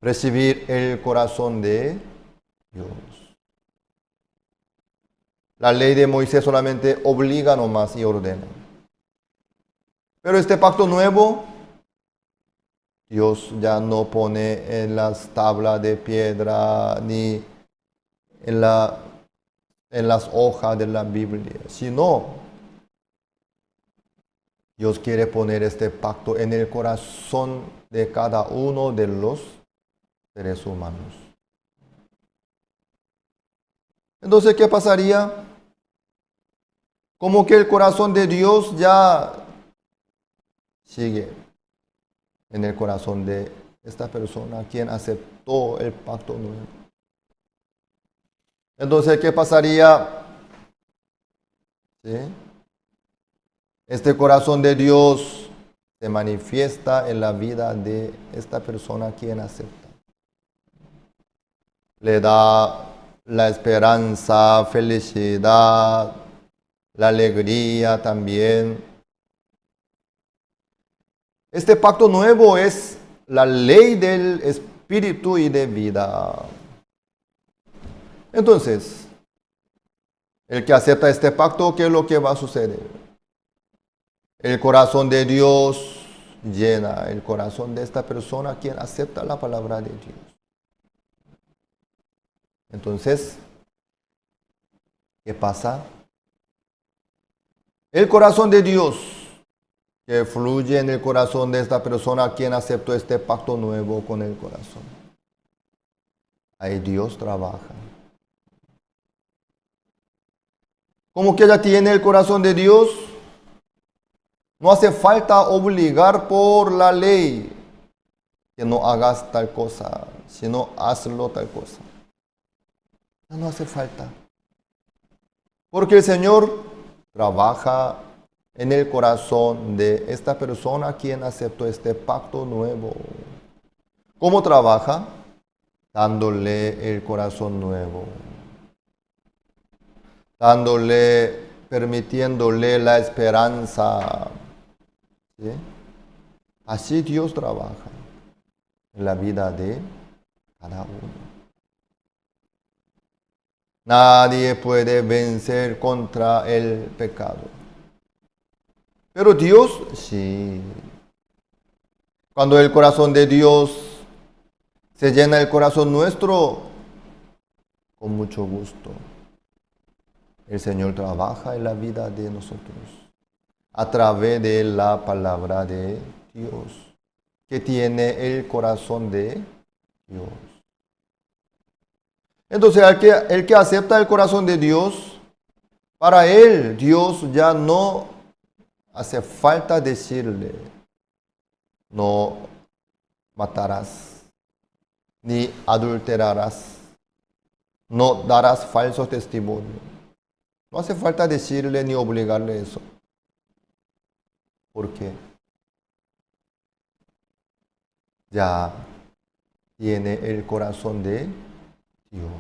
Recibir el corazón de Dios. La ley de Moisés solamente obliga nomás y ordena. Pero este pacto nuevo, Dios ya no pone en las tablas de piedra ni en las hojas de la Biblia, sino Dios quiere poner este pacto en el corazón de cada uno de los seres humanos. Entonces, ¿qué pasaría? Como que el corazón de Dios ya sigue en el corazón de esta persona quien aceptó el pacto nuevo. Entonces, ¿qué pasaría? ¿Sí? Este corazón de Dios se manifiesta en la vida de esta persona quien acepta. le da la esperanza, felicidad, la alegría también. Este pacto nuevo es la ley del espíritu y de vida. Entonces, el que acepta este pacto, ¿qué es lo que va a suceder? El corazón de Dios llena el corazón de esta persona quien acepta la palabra de Dios. Entonces, ¿qué pasa? El corazón de Dios que fluye en el corazón de esta persona quien aceptó este pacto nuevo con el corazón. Ahí Dios trabaja. Como que ya tiene el corazón de Dios, no hace falta obligar por la ley que no hagas tal cosa, sino hazlo tal cosa. No hace falta. Porque el Señor trabaja en el corazón de esta persona quien aceptó este pacto nuevo. ¿Cómo trabaja? Dándole el corazón nuevo. Permitiéndole la esperanza. ¿Sí? Así Dios trabaja en la vida de cada uno. Nadie puede vencer contra el pecado. Pero Dios sí. Cuando el corazón de Dios se llena el corazón nuestro, con mucho gusto. El Señor trabaja en la vida de nosotros a través de la palabra de Dios, que tiene el corazón de Dios. Entonces, el que acepta el corazón de Dios, para él Dios ya no hace falta decirle, no matarás, ni adulterarás, no darás falso testimonio. No hace falta decirle ni obligarle eso. ¿Por qué? Ya tiene el corazón de Dios.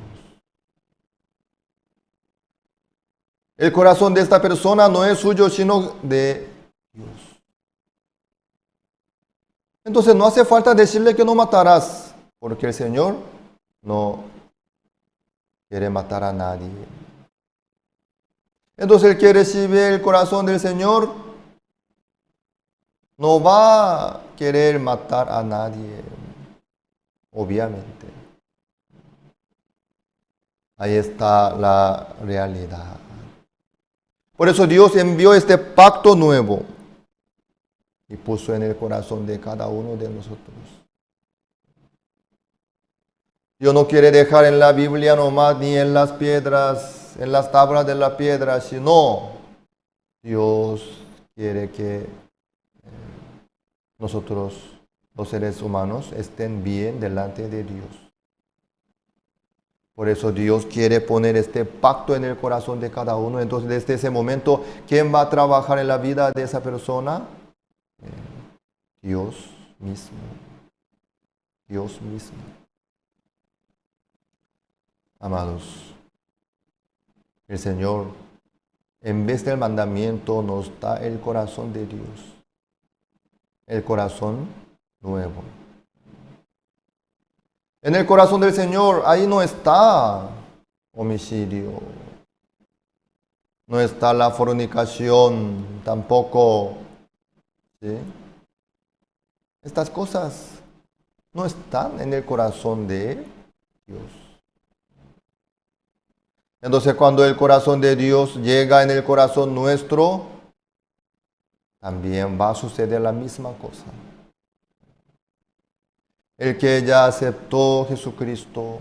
El corazón de esta persona no es suyo, sino de Dios. Entonces no hace falta decirle que no matarás, porque el Señor no quiere matar a nadie. Entonces el que recibe el corazón del Señor no va a querer matar a nadie, obviamente. Ahí está la realidad. Por eso Dios envió este pacto nuevo y puso en el corazón de cada uno de nosotros. Dios no quiere dejar en la Biblia nomás ni en las piedras, en las tablas de la piedra, sino Dios quiere que nosotros, los seres humanos, estén bien delante de Dios. Por eso Dios quiere poner este pacto en el corazón de cada uno. Entonces, desde ese momento, ¿quién va a trabajar en la vida de esa persona? Dios mismo. Dios mismo. Amados, el Señor, en vez del mandamiento, nos da el corazón de Dios. El corazón nuevo. En el corazón del Señor, ahí no está homicidio, no está la fornicación, tampoco, ¿sí? Estas cosas no están en el corazón de Dios. Entonces, cuando el corazón de Dios llega en el corazón nuestro, también va a suceder la misma cosa. El que ya aceptó Jesucristo,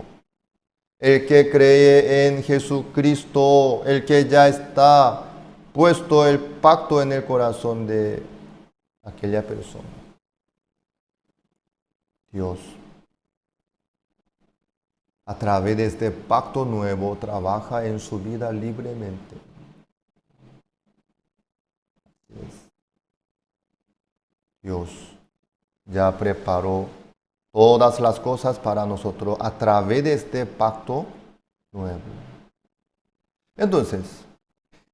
el que cree en Jesucristo, el que ya está puesto el pacto en el corazón de aquella persona. Dios, a través de este pacto nuevo, trabaja en su vida libremente. Dios ya preparó todas las cosas para nosotros a través de este pacto nuevo. Entonces,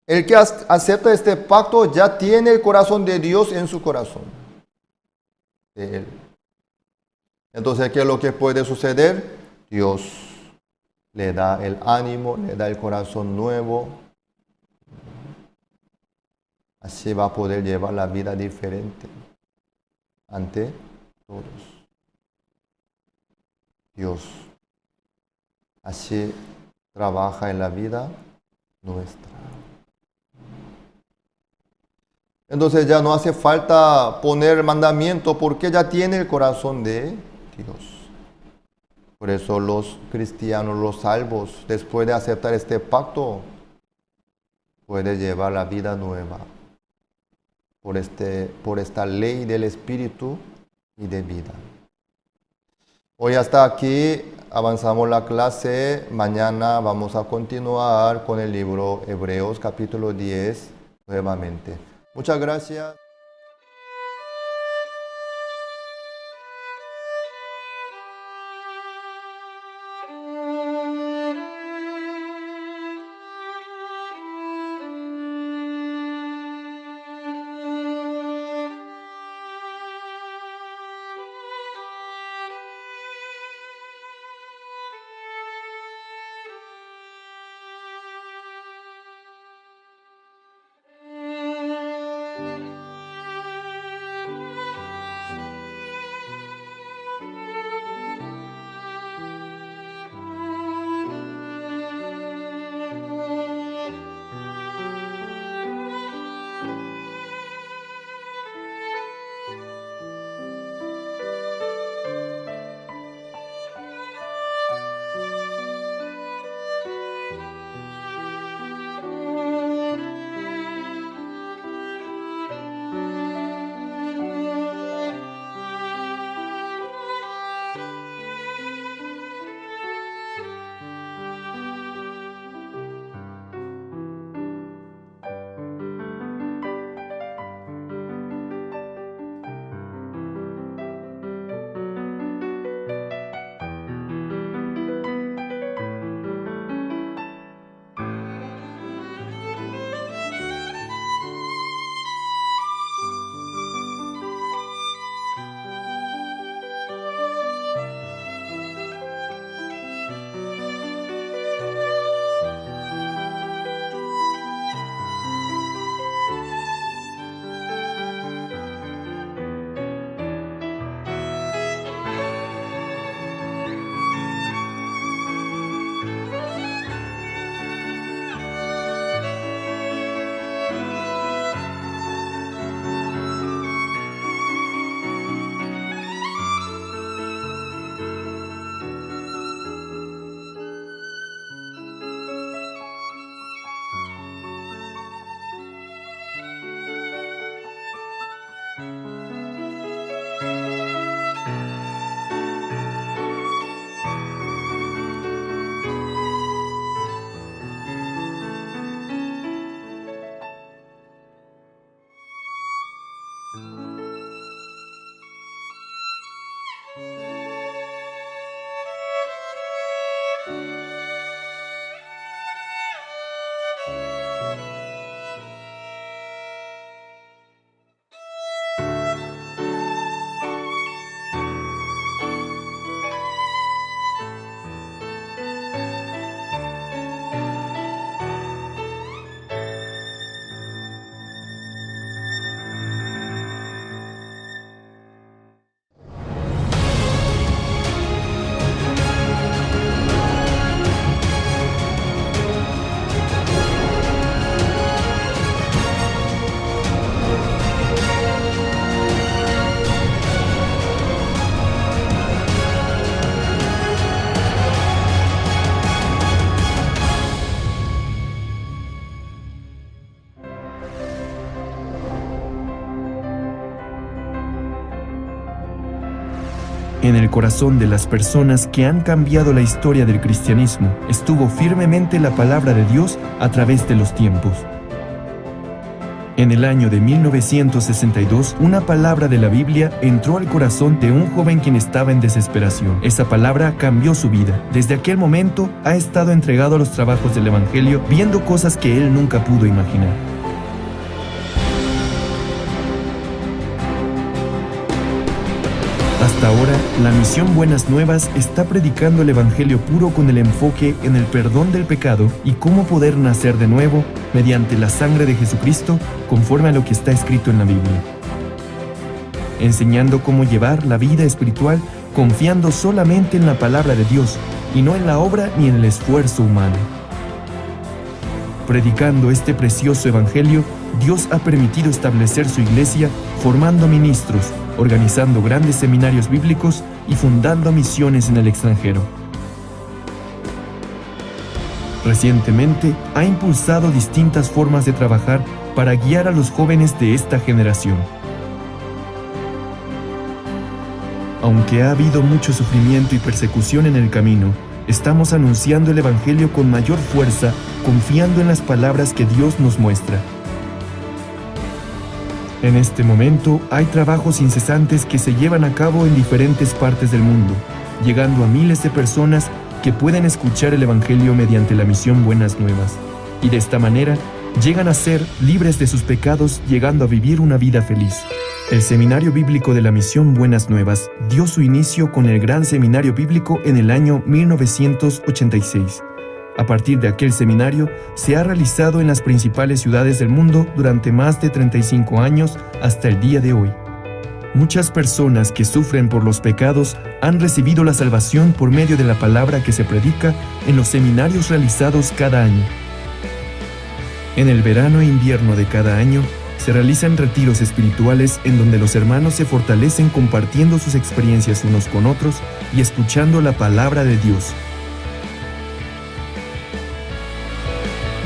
el que acepta este pacto ya tiene el corazón de Dios en su corazón. De él. Entonces, ¿qué es lo que puede suceder? Dios le da el ánimo, le da el corazón nuevo. Así va a poder llevar la vida diferente ante todos. Dios así trabaja en la vida nuestra. Entonces ya no hace falta poner mandamiento porque ya tiene el corazón de Dios. Por eso los cristianos, los salvos, después de aceptar este pacto, pueden llevar la vida nueva por esta ley del Espíritu y de vida. Hoy hasta aquí avanzamos la clase. Mañana vamos a continuar con el libro Hebreos capítulo 10 nuevamente. Muchas gracias. En el corazón de las personas que han cambiado la historia del cristianismo estuvo firmemente la palabra de Dios a través de los tiempos. En el año de 1962, una palabra de la Biblia entró al corazón de un joven quien estaba en desesperación. Esa palabra cambió su vida. Desde aquel momento, ha estado entregado a los trabajos del Evangelio, viendo cosas que él nunca pudo imaginar. Hasta ahora, la Misión Buenas Nuevas está predicando el Evangelio puro con el enfoque en el perdón del pecado y cómo poder nacer de nuevo mediante la sangre de Jesucristo, conforme a lo que está escrito en la Biblia. Enseñando cómo llevar la vida espiritual confiando solamente en la palabra de Dios y no en la obra ni en el esfuerzo humano. Predicando este precioso Evangelio, Dios ha permitido establecer su iglesia formando ministros, organizando grandes seminarios bíblicos y fundando misiones en el extranjero. Recientemente, ha impulsado distintas formas de trabajar para guiar a los jóvenes de esta generación. Aunque ha habido mucho sufrimiento y persecución en el camino, estamos anunciando el Evangelio con mayor fuerza, confiando en las palabras que Dios nos muestra. En este momento, hay trabajos incesantes que se llevan a cabo en diferentes partes del mundo, llegando a miles de personas que pueden escuchar el Evangelio mediante la Misión Buenas Nuevas, y de esta manera llegan a ser libres de sus pecados, llegando a vivir una vida feliz. El Seminario Bíblico de la Misión Buenas Nuevas dio su inicio con el Gran Seminario Bíblico en el año 1986. A partir de aquel seminario, se ha realizado en las principales ciudades del mundo durante más de 35 años hasta el día de hoy. Muchas personas que sufren por los pecados han recibido la salvación por medio de la palabra que se predica en los seminarios realizados cada año. En el verano e invierno de cada año, se realizan retiros espirituales en donde los hermanos se fortalecen compartiendo sus experiencias unos con otros y escuchando la palabra de Dios.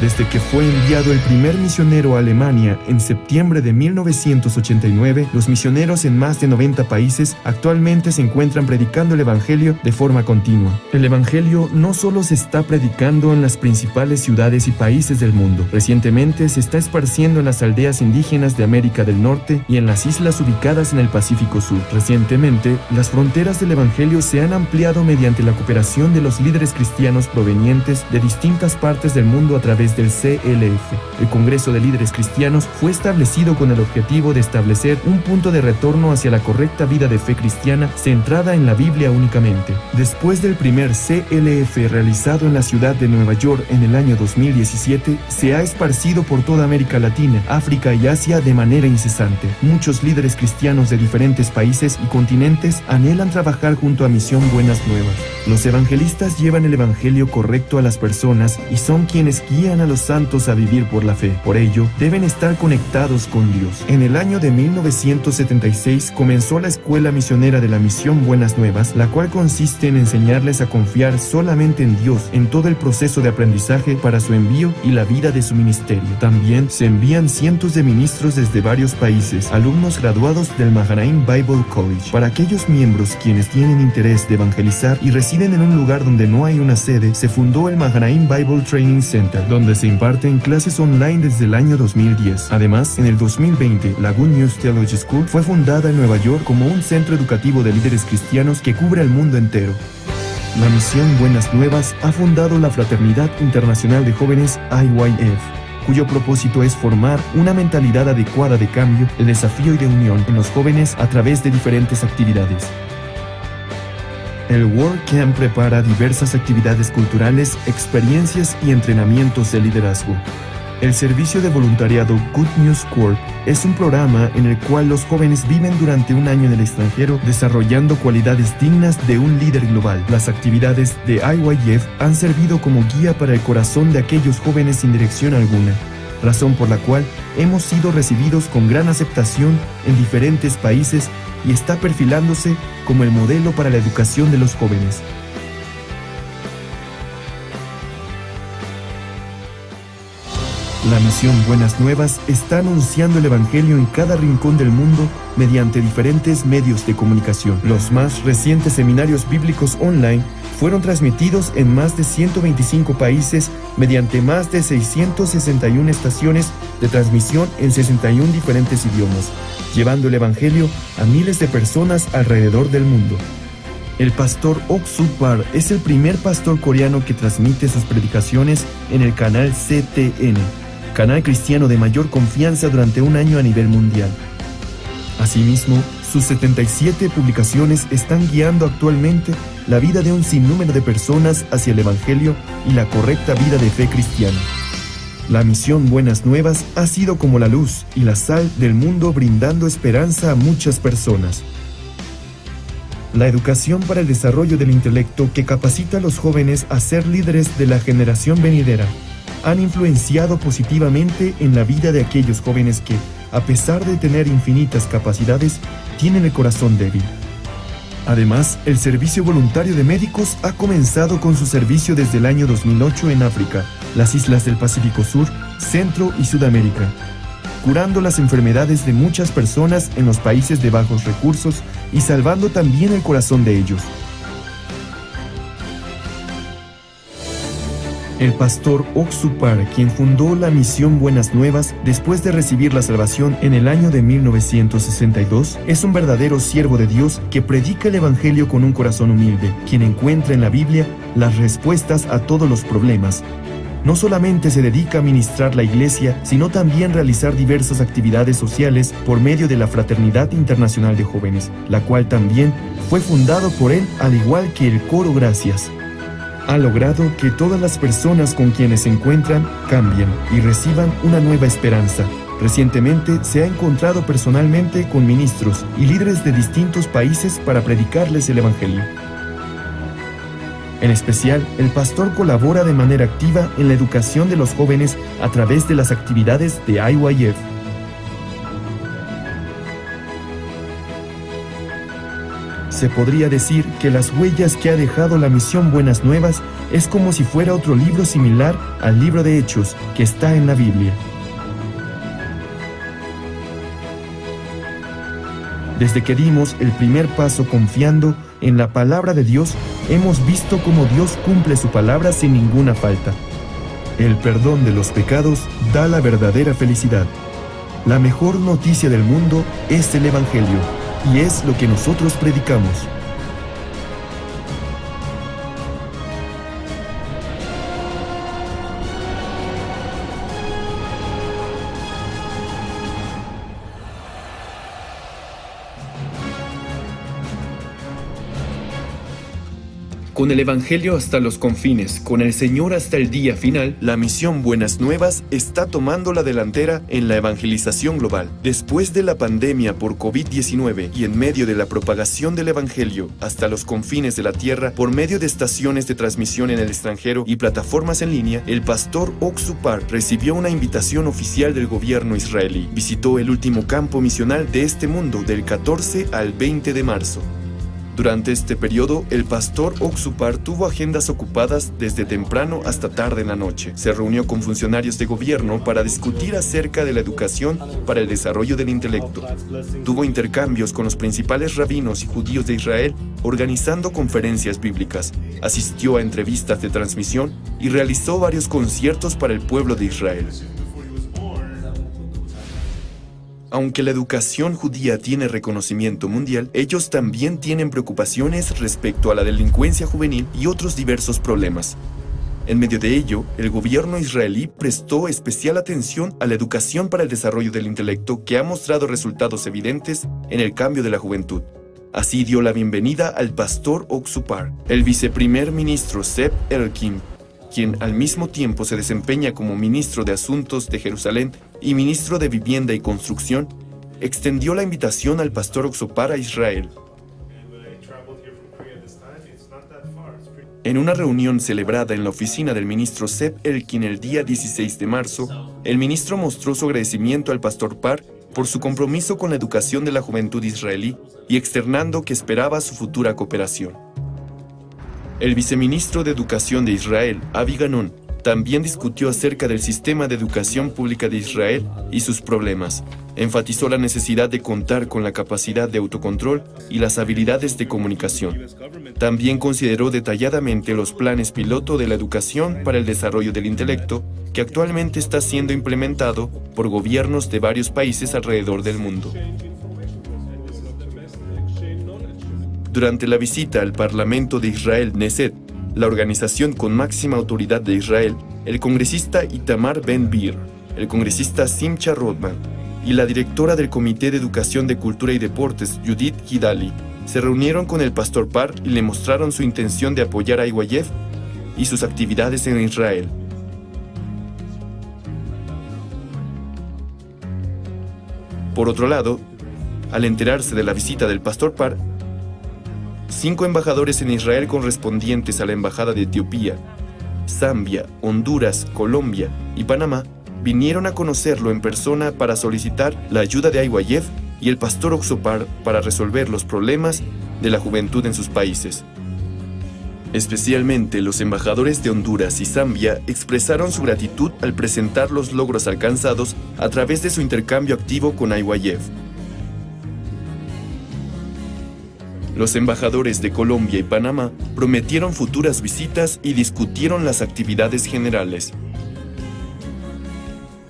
Desde que fue enviado el primer misionero a Alemania en septiembre de 1989, los misioneros en más de 90 países actualmente se encuentran predicando el Evangelio de forma continua. El Evangelio no solo se está predicando en las principales ciudades y países del mundo, recientemente se está esparciendo en las aldeas indígenas de América del Norte y en las islas ubicadas en el Pacífico Sur. Recientemente, las fronteras del Evangelio se han ampliado mediante la cooperación de los líderes cristianos provenientes de distintas partes del mundo a través del CLF. El Congreso de Líderes Cristianos fue establecido con el objetivo de establecer un punto de retorno hacia la correcta vida de fe cristiana centrada en la Biblia únicamente. Después del primer CLF realizado en la ciudad de Nueva York en el año 2017, se ha esparcido por toda América Latina, África y Asia de manera incesante. Muchos líderes cristianos de diferentes países y continentes anhelan trabajar junto a Misión Buenas Nuevas. Los evangelistas llevan el Evangelio correcto a las personas y son quienes guían a los santos a vivir por la fe. Por ello, deben estar conectados con Dios. En el año de 1976 comenzó la escuela misionera de la Misión Buenas Nuevas, la cual consiste en enseñarles a confiar solamente en Dios en todo el proceso de aprendizaje para su envío y la vida de su ministerio. También se envían cientos de ministros desde varios países, alumnos graduados del Mahanaim Bible College. Para aquellos miembros quienes tienen interés de evangelizar y residen en un lugar donde no hay una sede, se fundó el Mahanaim Bible Training Center, donde se imparten clases online desde el año 2010. Además, en el 2020, la Good News Theology School fue fundada en Nueva York como un centro educativo de líderes cristianos que cubre el mundo entero. La Misión Buenas Nuevas ha fundado la Fraternidad Internacional de Jóvenes IYF, cuyo propósito es formar una mentalidad adecuada de cambio, de desafío y de unión en los jóvenes a través de diferentes actividades. El World Camp prepara diversas actividades culturales, experiencias y entrenamientos de liderazgo. El servicio de voluntariado Good News Corps es un programa en el cual los jóvenes viven durante un año en el extranjero desarrollando cualidades dignas de un líder global. Las actividades de IYF han servido como guía para el corazón de aquellos jóvenes sin dirección alguna, razón por la cual hemos sido recibidos con gran aceptación en diferentes países y está perfilándose como el modelo para la educación de los jóvenes. La misión Buenas Nuevas está anunciando el Evangelio en cada rincón del mundo mediante diferentes medios de comunicación. Los más recientes seminarios bíblicos online fueron transmitidos en más de 125 países mediante más de 661 estaciones de transmisión en 61 diferentes idiomas, llevando el Evangelio a miles de personas alrededor del mundo. El pastor Ok Soo-Park es el primer pastor coreano que transmite sus predicaciones en el canal CTN, canal cristiano de mayor confianza durante un año a nivel mundial. Asimismo, sus 77 publicaciones están guiando actualmente la vida de un sinnúmero de personas hacia el Evangelio y la correcta vida de fe cristiana. La misión Buenas Nuevas ha sido como la luz y la sal del mundo, brindando esperanza a muchas personas. La educación para el desarrollo del intelecto, que capacita a los jóvenes a ser líderes de la generación venidera, han influenciado positivamente en la vida de aquellos jóvenes que, a pesar de tener infinitas capacidades, tienen el corazón débil. Además, el Servicio Voluntario de Médicos ha comenzado con su servicio desde el año 2008 en África, las islas del Pacífico Sur, Centro y Sudamérica, curando las enfermedades de muchas personas en los países de bajos recursos y salvando también el corazón de ellos. El pastor Ok Soo-Park, quien fundó la misión Buenas Nuevas después de recibir la salvación en el año de 1962, es un verdadero siervo de Dios que predica el Evangelio con un corazón humilde, quien encuentra en la Biblia las respuestas a todos los problemas. No solamente se dedica a ministrar la iglesia, sino también realizar diversas actividades sociales por medio de la Fraternidad Internacional de Jóvenes, la cual también fue fundado por él, al igual que el Coro Gracias. Ha logrado que todas las personas con quienes se encuentran cambien y reciban una nueva esperanza. Recientemente se ha encontrado personalmente con ministros y líderes de distintos países para predicarles el Evangelio. En especial, el pastor colabora de manera activa en la educación de los jóvenes a través de las actividades de IYF. Se podría decir que las huellas que ha dejado la misión Buenas Nuevas es como si fuera otro libro similar al libro de Hechos que está en la Biblia. Desde que dimos el primer paso confiando en la palabra de Dios, hemos visto cómo Dios cumple su palabra sin ninguna falta. El perdón de los pecados da la verdadera felicidad. La mejor noticia del mundo es el Evangelio, y es lo que nosotros predicamos. Con el Evangelio hasta los confines, con el Señor hasta el día final, la misión Buenas Nuevas está tomando la delantera en la evangelización global. Después de la pandemia por COVID-19 y en medio de la propagación del Evangelio hasta los confines de la tierra por medio de estaciones de transmisión en el extranjero y plataformas en línea, el pastor Ok Soo-Park recibió una invitación oficial del gobierno israelí. Visitó el último campo misional de este mundo del 14 al 20 de marzo. Durante este periodo, el pastor Ok Soo-Park tuvo agendas ocupadas desde temprano hasta tarde en la noche. Se reunió con funcionarios de gobierno para discutir acerca de la educación para el desarrollo del intelecto. Tuvo intercambios con los principales rabinos y judíos de Israel, organizando conferencias bíblicas. Asistió a entrevistas de transmisión y realizó varios conciertos para el pueblo de Israel. Aunque la educación judía tiene reconocimiento mundial, ellos también tienen preocupaciones respecto a la delincuencia juvenil y otros diversos problemas. En medio de ello, el gobierno israelí prestó especial atención a la educación para el desarrollo del intelecto, que ha mostrado resultados evidentes en el cambio de la juventud. Así dio la bienvenida al pastor Ok Soo-Park. El viceprimer ministro Zeev Elkin, quien al mismo tiempo se desempeña como ministro de Asuntos de Jerusalén y ministro de Vivienda y Construcción, extendió la invitación al pastor Ok Soo-Park a Israel. En una reunión celebrada en la oficina del ministro Zeev Elkin el día 16 de marzo, el ministro mostró su agradecimiento al pastor Park por su compromiso con la educación de la juventud israelí y externando que esperaba su futura cooperación. El viceministro de Educación de Israel, Avi Ganon, también discutió acerca del sistema de educación pública de Israel y sus problemas. Enfatizó la necesidad de contar con la capacidad de autocontrol y las habilidades de comunicación. También consideró detalladamente los planes piloto de la educación para el desarrollo del intelecto, que actualmente está siendo implementado por gobiernos de varios países alrededor del mundo. Durante la visita al Parlamento de Israel, Knesset, la organización con máxima autoridad de Israel, el congresista Itamar Ben-Gvir, el congresista Simcha Rodman y la directora del Comité de Educación de Cultura y Deportes, Judith Gidali, se reunieron con el pastor Parr y le mostraron su intención de apoyar a IYF y sus actividades en Israel. Por otro lado, al enterarse de la visita del pastor Parr, 5 embajadores en Israel correspondientes a la Embajada de Etiopía, Zambia, Honduras, Colombia y Panamá vinieron a conocerlo en persona para solicitar la ayuda de IYF y el pastor Oxo Parr para resolver los problemas de la juventud en sus países. Especialmente los embajadores de Honduras y Zambia expresaron su gratitud al presentar los logros alcanzados a través de su intercambio activo con IYF. Los embajadores de Colombia y Panamá prometieron futuras visitas y discutieron las actividades generales.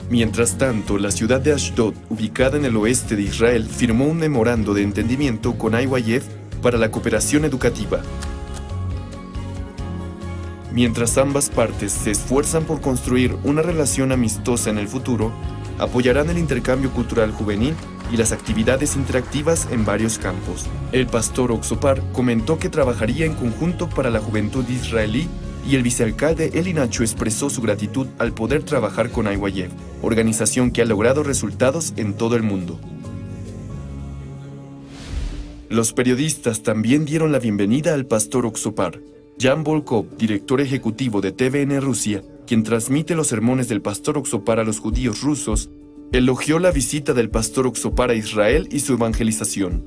Mientras tanto, la ciudad de Ashdod, ubicada en el oeste de Israel, firmó un memorando de entendimiento con IYF para la cooperación educativa. Mientras ambas partes se esfuerzan por construir una relación amistosa en el futuro, apoyarán el intercambio cultural juvenil y las actividades interactivas en varios campos. El pastor Oxo Parr comentó que trabajaría en conjunto para la juventud israelí y el vicealcalde Eli Nacho expresó su gratitud al poder trabajar con IYF, organización que ha logrado resultados en todo el mundo. Los periodistas también dieron la bienvenida al pastor Oxo Parr. Jan Volkov, director ejecutivo de TVN Rusia, quien transmite los sermones del pastor Oxo Parr a los judíos rusos, elogió la visita del pastor Oxo Parr a Israel y su evangelización.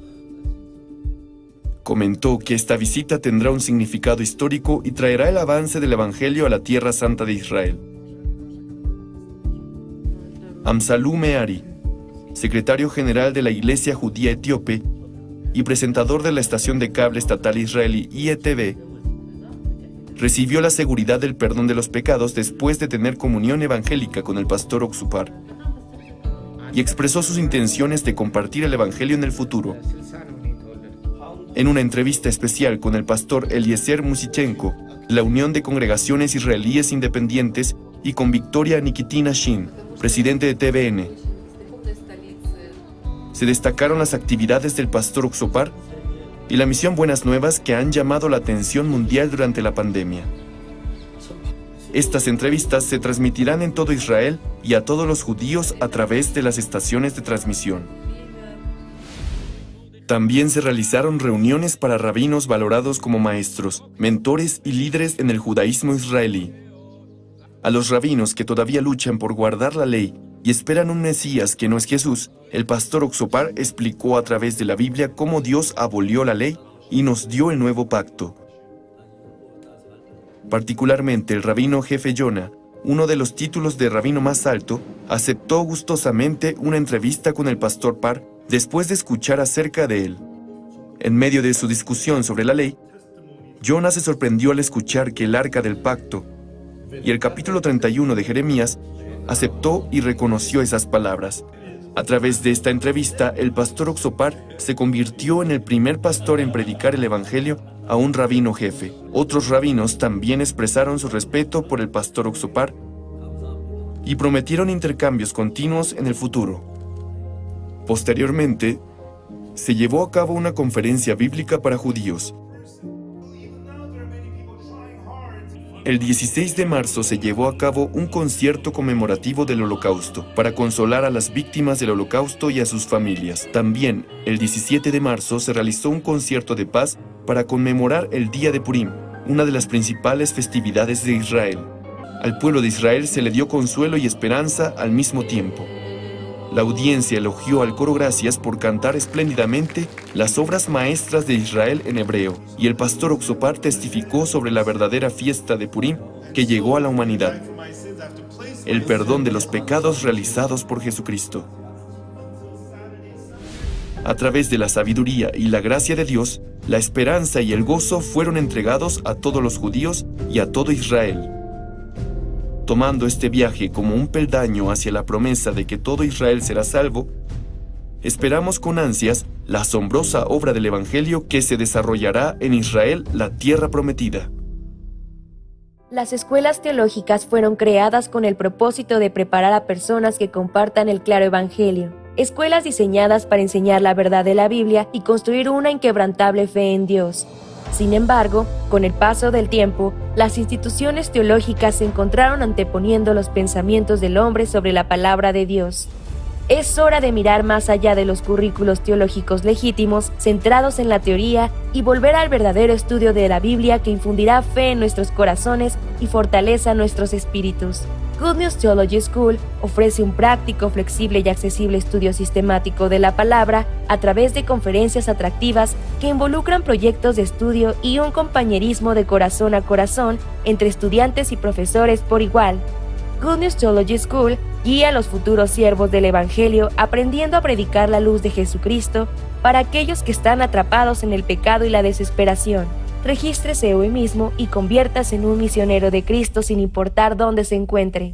Comentó que esta visita tendrá un significado histórico y traerá el avance del Evangelio a la Tierra Santa de Israel. Amsalú Meari, secretario general de la Iglesia Judía Etíope y presentador de la estación de cable estatal israelí IETV, recibió la seguridad del perdón de los pecados después de tener comunión evangélica con el pastor Oxo Parr y expresó sus intenciones de compartir el Evangelio en el futuro. En una entrevista especial con el pastor Eliezer Musichenko, la Unión de Congregaciones Israelíes Independientes, y con Victoria Nikitina Shin, presidente de TVN, se destacaron las actividades del pastor Oxo Parr y la misión Buenas Nuevas que han llamado la atención mundial durante la pandemia. Estas entrevistas se transmitirán en todo Israel y a todos los judíos a través de las estaciones de transmisión. También se realizaron reuniones para rabinos valorados como maestros, mentores y líderes en el judaísmo israelí. A los rabinos que todavía luchan por guardar la ley y esperan un Mesías que no es Jesús, el pastor Oxo Parr explicó a través de la Biblia cómo Dios abolió la ley y nos dio el nuevo pacto. Particularmente el rabino jefe Yonah, uno de los títulos de rabino más alto, aceptó gustosamente una entrevista con el pastor Parr después de escuchar acerca de él. En medio de su discusión sobre la ley, Yonah se sorprendió al escuchar que el arca del pacto y el capítulo 31 de Jeremías aceptó y reconoció esas palabras. A través de esta entrevista, el pastor Oxo Parr se convirtió en el primer pastor en predicar el Evangelio a un rabino jefe. Otros rabinos también expresaron su respeto por el pastor Oxo Parr y prometieron intercambios continuos en el futuro. Posteriormente, se llevó a cabo una conferencia bíblica para judíos. El 16 de marzo se llevó a cabo un concierto conmemorativo del Holocausto para consolar a las víctimas del Holocausto y a sus familias. También, el 17 de marzo se realizó un concierto de paz para conmemorar el Día de Purim, una de las principales festividades de Israel. Al pueblo de Israel se le dio consuelo y esperanza al mismo tiempo. La audiencia elogió al coro Gracias por cantar espléndidamente las obras maestras de Israel en hebreo, y el pastor Oxo Parr testificó sobre la verdadera fiesta de Purim que llegó a la humanidad. el perdón de los pecados realizados por Jesucristo. A través de la sabiduría y la gracia de Dios, la esperanza y el gozo fueron entregados a todos los judíos y a todo Israel. Tomando este viaje como un peldaño hacia la promesa de que todo Israel será salvo, esperamos con ansias la asombrosa obra del Evangelio que se desarrollará en Israel, la tierra prometida. Las escuelas teológicas fueron creadas con el propósito de preparar a personas que compartan el claro Evangelio. Escuelas diseñadas para enseñar la verdad de la Biblia y construir una inquebrantable fe en Dios. Sin embargo, con el paso del tiempo, las instituciones teológicas se encontraron anteponiendo los pensamientos del hombre sobre la palabra de Dios. Es hora de mirar más allá de los currículos teológicos legítimos, centrados en la teoría, y volver al verdadero estudio de la Biblia que infundirá fe en nuestros corazones y fortaleza nuestros espíritus. Good News Theology School ofrece un práctico, flexible y accesible estudio sistemático de la palabra a través de conferencias atractivas que involucran proyectos de estudio y un compañerismo de corazón a corazón entre estudiantes y profesores por igual. Good News Theology School guía a los futuros siervos del Evangelio aprendiendo a predicar la luz de Jesucristo para aquellos que están atrapados en el pecado y la desesperación. Regístrese hoy mismo y conviértase en un misionero de Cristo sin importar dónde se encuentre.